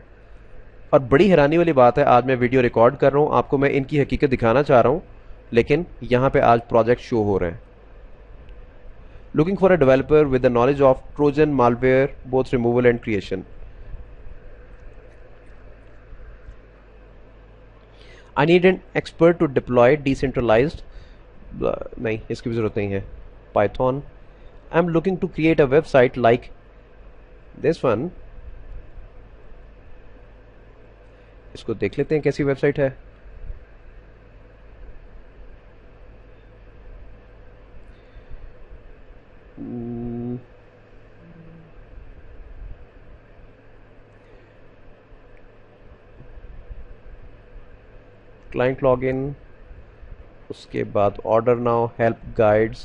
और बड़ी हैरानी वाली बात है, आज मैं वीडियो रिकॉर्ड कर रहा हूँ, आपको मैं इनकी हकीकत दिखाना चाह रहा हूँ, लेकिन यहाँ पे आज प्रोजेक्ट शो हो रहे हैं. Looking for a developer with the knowledge of Trojan malware both removal and creation. I need an expert to deploy decentralized, नहीं इसकी भी ज़रूरत नहीं है, Python. I'm looking to create a website like this one. इसको देख लेते हैं कैसी वेबसाइट है. क्लाइंट लॉगिन, उसके बाद order now, help guides,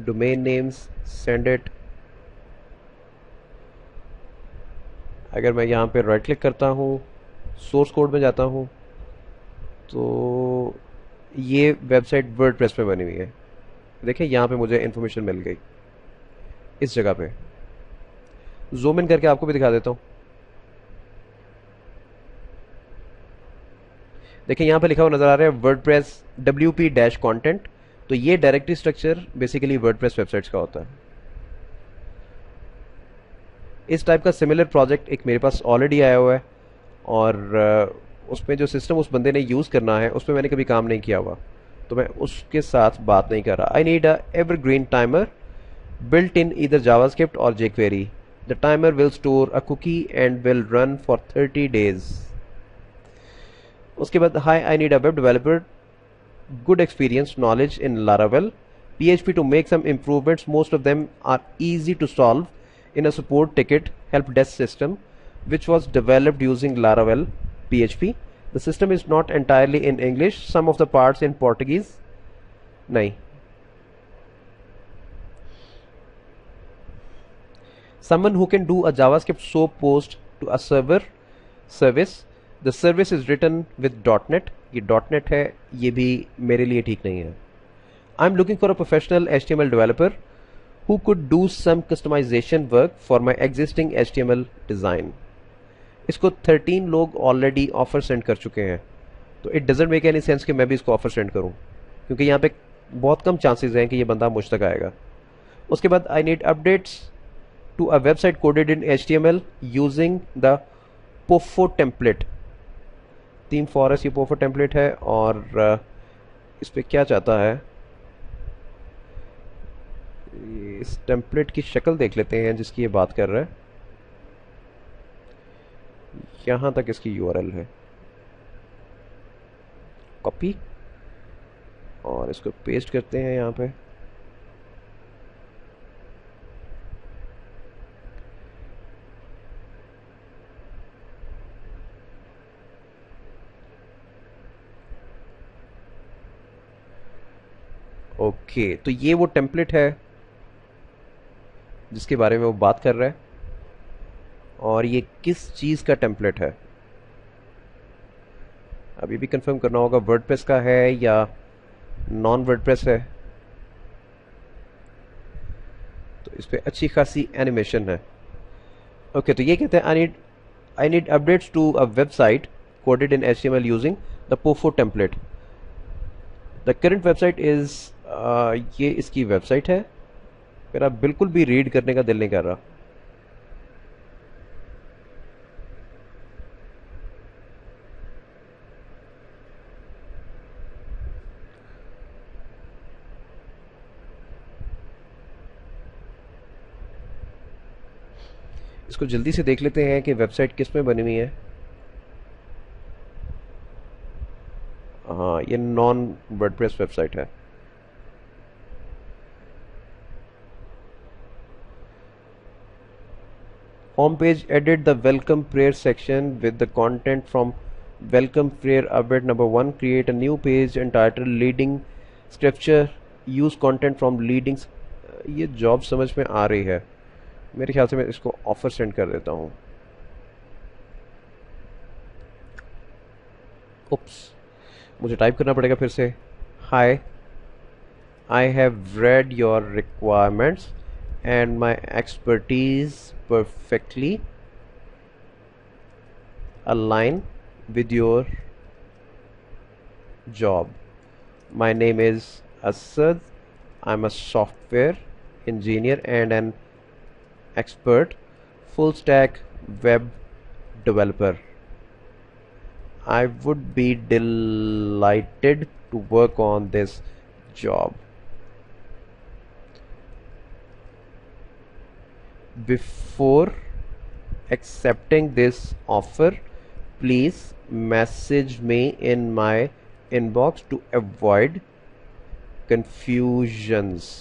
domain names, send it. अगर मैं यहाँ पे राइट क्लिक करता हूँ, सोर्स कोड में जाता हूँ, तो ये वेबसाइट वर्डप्रेस पे बनी हुई है. देखिए यहाँ पे मुझे इन्फॉर्मेशन मिल गई इस जगह पे. जूम इन करके आपको भी दिखा देता हूँ. देखिए यहाँ पे लिखा हुआ नजर आ रहा है वर्डप्रेस WP-content तो ये directory structure basically WordPress websites का होता है। इस टाइप का सिमिलर प्रोजेक्ट एक मेरे पास ऑलरेडी आया हुआ है, और उसमें जो सिस्टम उस बंदे ने यूज़ करना है उसमें मैंने कभी काम नहीं किया हुआ, तो मैं उसके साथ बात नहीं कर रहा। I need a evergreen timer built in either JavaScript or jQuery. The timer will store a cookie and will run for 30 days. उसके बाद hi, I need a web developer, good experience, knowledge in Laravel, PHP to make some improvements. Most of them are easy to solve in a support ticket help desk system which was developed using Laravel PHP. The system is not entirely in English, some of the parts in Portuguese. नहीं, someone who can do a JavaScript SOAP post to a server service. The service is written with .NET. ये .NET है, ये भी मेरे लिए ठीक नहीं है. I'm looking for a professional HTML developer who could do some customization work for my existing HTML design. इसको 13 लोग ऑलरेडी ऑफर सेंड कर चुके हैं, तो it doesn't make any sense कि मैं भी इसको ऑफर सेंड करूं, क्योंकि यहाँ पे बहुत कम चांसेस हैं कि ये बंदा मुझ तक आएगा. उसके बाद आई need updates to a website coded in HTML using the POFO template. Theme forest ये पोफो टेम्पलेट है, और इस पे क्या चाहता है, इस टेम्पलेट की शक्ल देख लेते हैं जिसकी ये बात कर रहा है. यहाँ तक इसकी URL है, कॉपी, और इसको पेस्ट करते हैं यहाँ पे. ओके, तो ये वो टेम्पलेट है जिसके बारे में वो बात कर रहा है, और ये किस चीज़ का टेम्पलेट है अभी भी कंफर्म करना होगा, वर्डप्रेस का है या नॉन वर्डप्रेस है. तो इस पर अच्छी खासी एनिमेशन है. ओके, तो ये कहते हैं I need updates to a website coded in HTML using the Pofo template. The current website is, ये इसकी वेबसाइट है. मेरा बिल्कुल भी रीड करने का दिल नहीं कर रहा. इसको जल्दी से देख लेते हैं कि वेबसाइट किस में बनी हुई है. हाँ, ये नॉन वर्डप्रेस वेबसाइट है. Home page edit the welcome prayer section with the content from welcome prayer update number 1. Create a new page entitled leading scripture. Use content from leading. ये जॉब समझ में आ रही है. मेरे ख्याल से मैं इसको ऑफर सेंड कर देता हूँ. उप्स, मुझे टाइप करना पड़ेगा फिर से. Hi, I have read your requirements and my expertise perfectly align with your job. My name is Asad. I'm a software engineer and an expert full stack web developer. I would be delighted to work on this job. Before accepting this offer, please message me in my inbox to avoid confusions.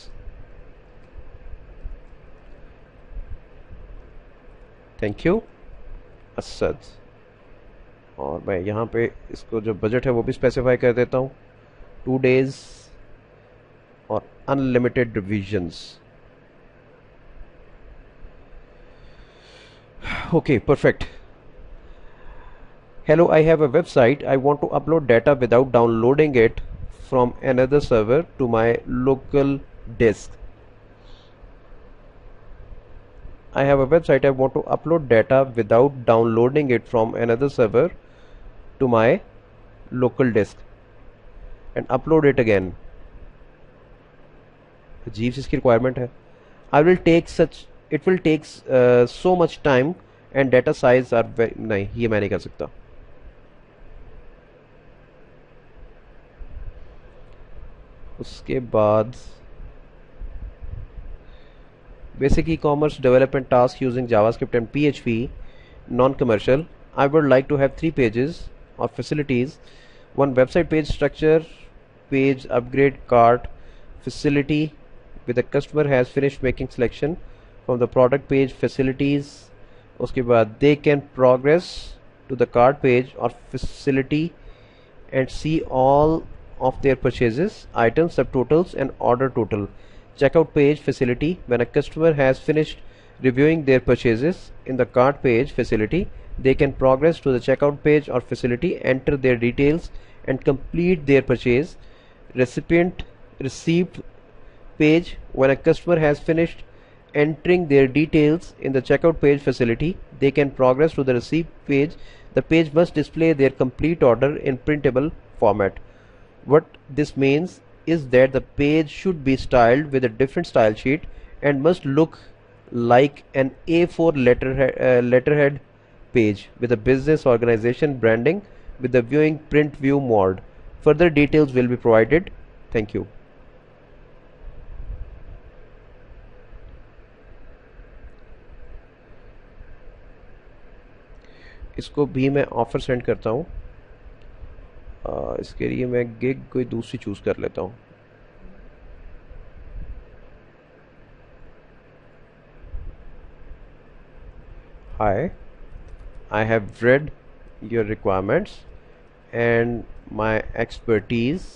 Thank you, Asad. और मैं यहाँ पे इसको जो budget है वो भी specify कर देता हूँ. 2 days और unlimited revisions. Okay, perfect. Hello, I have a website. I want to upload data without downloading it from another server to my local disk. I have a website. I want to upload data without downloading it from another server to my local disk and upload it again. अजीब सी इसकी requirement है। I will take such it will take so much time and data size are very, नहीं ये मैं नहीं कर सकता। उसके बाद basic e-commerce development task using JavaScript and PHP, non-commercial. I would like to have 3 pages or facilities. One website page structure, page upgrade cart, facility with the customer has finished making selection from the product page facilities. उसके बाद they can progress to the cart page or facility and see all of their purchases, items, subtotals and order total. Checkout page facility, when a customer has finished reviewing their purchases in the cart page facility, they can progress to the checkout page or facility, enter their details and complete their purchase. Recipient receipt page, when a customer has finished entering their details in the checkout page facility, they can progress to the receipt page. The page must display their complete order in printable format. What this means is that the page should be styled with a different style sheet and must look like an A4 letterhead page with a business organization branding with the viewing print view mode. Further details will be provided. Thank you. इसको भी मैं offer send करता हूँ। इसके लिए मैं gig कोई दूसरी चूज कर लेता हूँ। Hi, I have read your requirements and my expertise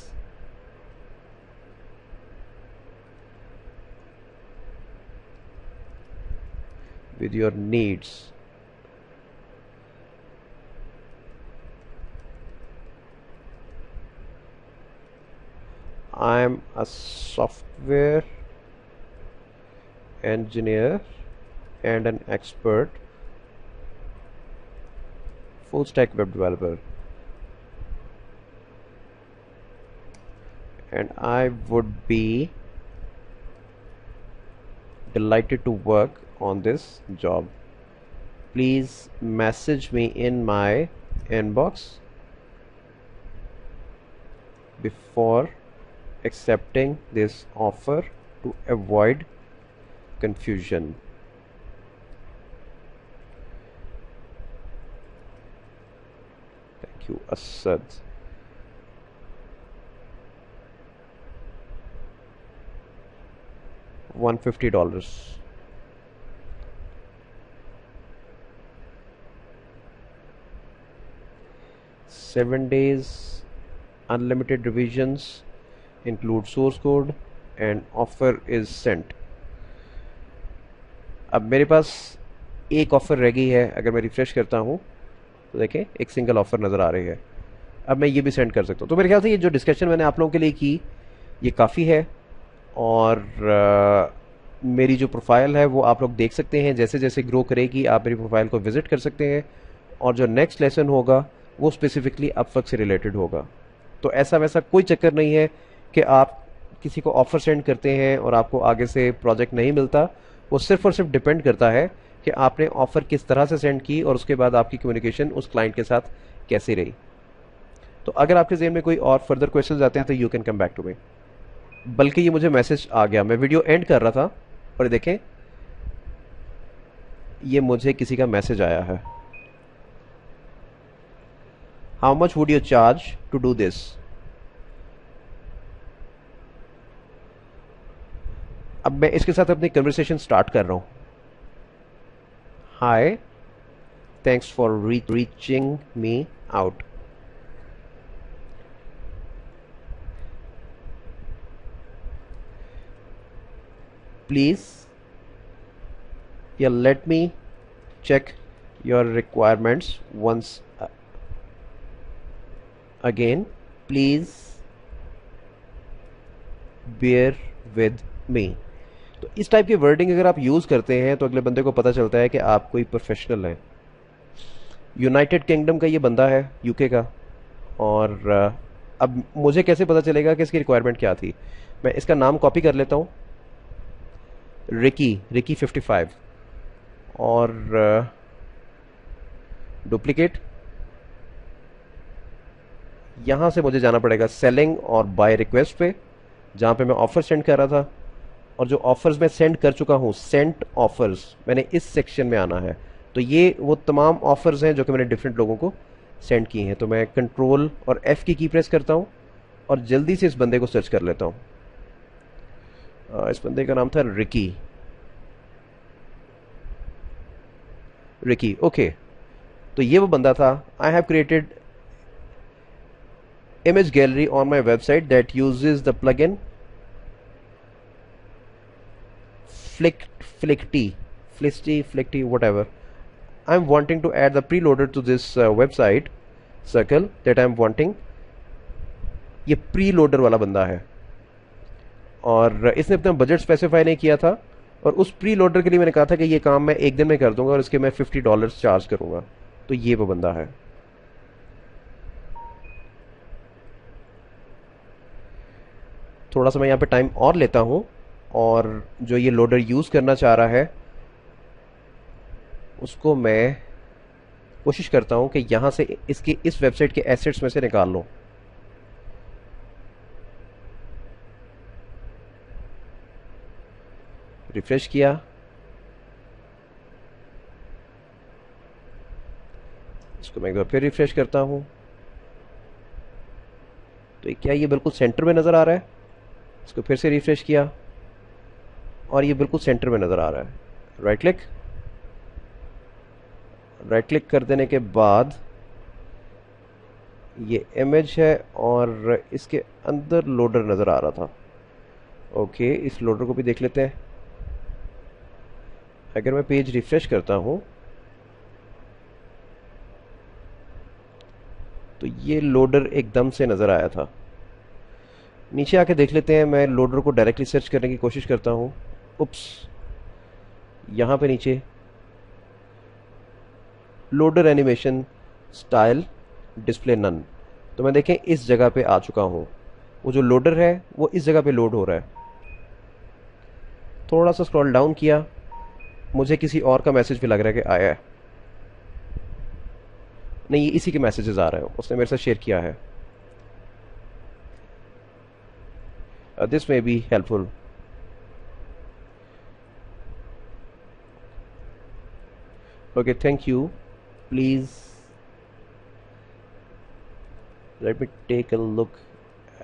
with your needs. I am a software engineer and an expert full stack web developer, and I would be delighted to work on this job. Please message me in my inbox before accepting this offer to avoid confusion. Thank you, Asad. $150. Seven days, unlimited revisions, include source code and offer is sent. अब मेरे पास एक offer रह गई है। अगर मैं refresh करता हूँ तो देखें एक सिंगल ऑफ़र नज़र आ रही है। अब मैं ये भी सेंड कर सकता हूँ। तो मेरे ख्याल से ये जो डिस्कशन मैंने आप लोगों के लिए की ये काफ़ी है, और मेरी जो प्रोफाइल है वो आप लोग देख सकते हैं। जैसे जैसे ग्रो करेगी आप मेरी प्रोफाइल को विज़िट कर सकते हैं, और जो नेक्स्ट लेसन होगा वो स्पेसिफिकली अपवर्क से रिलेटेड होगा। तो ऐसा वैसा कोई चक्कर नहीं है कि आप किसी को ऑफ़र सेंड करते हैं और आपको आगे से प्रोजेक्ट नहीं मिलता। वो सिर्फ और सिर्फ डिपेंड करता है कि आपने ऑफ़र किस तरह से सेंड की और उसके बाद आपकी कम्युनिकेशन उस क्लाइंट के साथ कैसी रही। तो अगर आपके ज़हन में कोई और फर्दर क्वेश्चंस आते हैं तो you can come back to me. बल्कि ये मुझे मैसेज आ गया, मैं वीडियो एंड कर रहा था और देखें ये मुझे किसी का मैसेज आया है। How much would you charge to do this? अब मैं इसके साथ अपनी कन्वर्सेशन स्टार्ट कर रहा हूं। Hi, thanks for reaching me out. Please yeah let me check your requirements once again. Please bear with me. तो इस टाइप की वर्डिंग अगर आप यूज़ करते हैं तो अगले बंदे को पता चलता है कि आप कोई प्रोफेशनल हैं। यूनाइटेड किंगडम का ये बंदा है, यूके का, और अब मुझे कैसे पता चलेगा कि इसकी रिक्वायरमेंट क्या थी? मैं इसका नाम कॉपी कर लेता हूँ रिकी रिकी 55। और डुप्लीकेट, यहाँ से मुझे जाना पड़ेगा सेलिंग और बाय रिक्वेस्ट पे, जहाँ पे मैं ऑफर सेंड कर रहा था। और जो ऑफर्स मैं सेंड कर चुका हूँ, सेंट ऑफर्स, मैंने इस सेक्शन में आना है। तो ये वो तमाम ऑफर्स हैं जो कि मैंने डिफरेंट लोगों को सेंड किए हैं। तो मैं कंट्रोल और एफ की प्रेस करता हूँ और जल्दी से इस बंदे को सर्च कर लेता हूँ। इस बंदे का नाम था रिकी। Ricky, okay. तो ये वो बंदा था। I have created image gallery on my website that uses the plugin Flickty, Flickty, whatever. I'm wanting to add the preloader to this website circle that I'm wanting. ये preloader वाला बंदा है और इसने अपना बजट स्पेसिफाई नहीं किया था। और उस प्रीलोडर के लिए मैंने कहा था कि ये काम मैं एक दिन में कर दूंगा और इसके मैं $50 चार्ज करूंगा। तो ये वो बंदा है। थोड़ा सा मैं यहाँ पे टाइम और लेता हूँ और जो ये लोडर यूज़ करना चाह रहा है उसको मैं कोशिश करता हूँ कि यहाँ से इसकी इस वेबसाइट के एसेट्स में से निकाल लूँ। रिफ्रेश किया, इसको मैं एक बार फिर रिफ्रेश करता हूँ। तो क्या ये बिल्कुल सेंटर में नज़र आ रहा है? इसको फिर से रिफ्रेश किया और ये बिल्कुल सेंटर में नज़र आ रहा है। राइट क्लिक कर देने के बाद ये इमेज है और इसके अंदर लोडर नज़र आ रहा था। ओके, इस लोडर को भी देख लेते हैं। अगर मैं पेज रिफ्रेश करता हूँ तो ये लोडर एकदम से नज़र आया था। नीचे आके देख लेते हैं। मैं लोडर को डायरेक्टली सर्च करने की कोशिश करता हूँ। उप्स, यहाँ पे नीचे loader animation style display none. तो मैं देखें इस जगह पे आ चुका हूँ। वो जो लोडर है वो इस जगह पे लोड हो रहा है। थोड़ा सा स्क्रॉल डाउन किया, मुझे किसी और का मैसेज भी लग रहा है कि आया है। नहीं, ये इसी के मैसेजेस आ रहे हैं, उसने मेरे साथ शेयर किया है। This may be helpful. Okay, thank you. Please let me take a look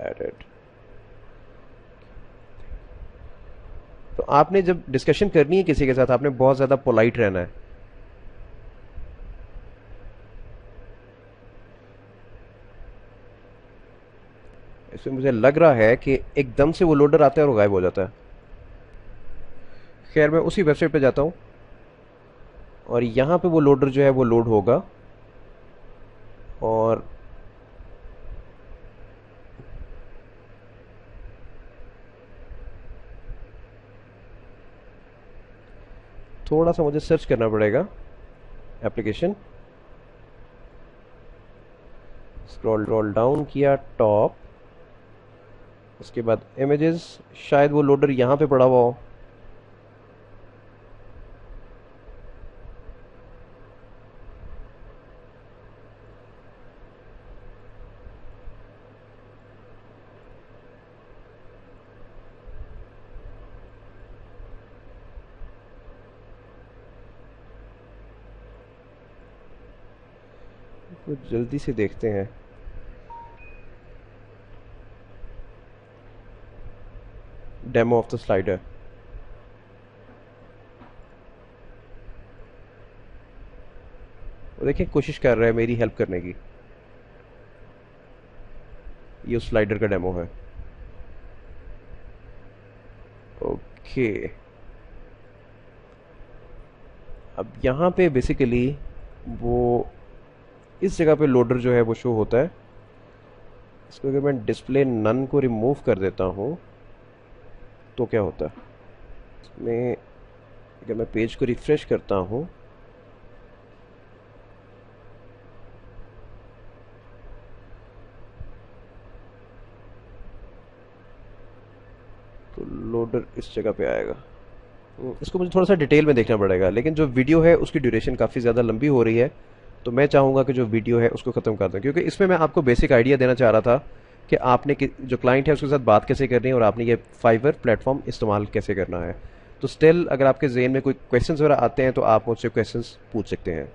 at it. तो आपने जब डिस्कशन करनी है किसी के साथ, आपने बहुत ज़्यादा पोलाइट रहना है। इसमें मुझे लग रहा है कि एकदम से वो लोडर आता है और वो गायब हो जाता है। खैर, मैं उसी वेबसाइट पे जाता हूँ और यहाँ पे वो लोडर जो है वो लोड होगा। और थोड़ा सा मुझे सर्च करना पड़ेगा एप्लीकेशन। स्क्रॉल डाउन किया टॉप, उसके बाद इमेजेस। शायद वो लोडर यहाँ पे पड़ा हुआ हो। तो जल्दी से देखते हैं। Demo of the slider. वो देखिए, कोशिश कर रहा है मेरी हेल्प करने की। ये उस स्लाइडर का डेमो है। ओके, अब यहाँ पे बेसिकली वो इस जगह पे लोडर जो है वो शो होता है। इसको अगर मैं डिस्प्ले नन को रिमूव कर देता हूँ तो क्या होता है? इसमें अगर मैं पेज को रिफ्रेश करता हूँ तो लोडर इस जगह पे आएगा। इसको मुझे थोड़ा सा डिटेल में देखना पड़ेगा, लेकिन जो वीडियो है उसकी ड्यूरेशन काफ़ी ज़्यादा लंबी हो रही है, तो मैं चाहूँगा कि जो वीडियो है उसको ख़त्म कर दूँ, क्योंकि इसमें मैं आपको बेसिक आइडिया देना चाह रहा था कि आपने जो क्लाइंट है उसके साथ बात कैसे करनी है और आपने ये फाइवर प्लेटफॉर्म इस्तेमाल कैसे करना है। तो स्टिल अगर आपके जहन में कोई क्वेश्चंस वगैरह आते हैं तो आप मुझसे क्वेश्चंस पूछ सकते हैं।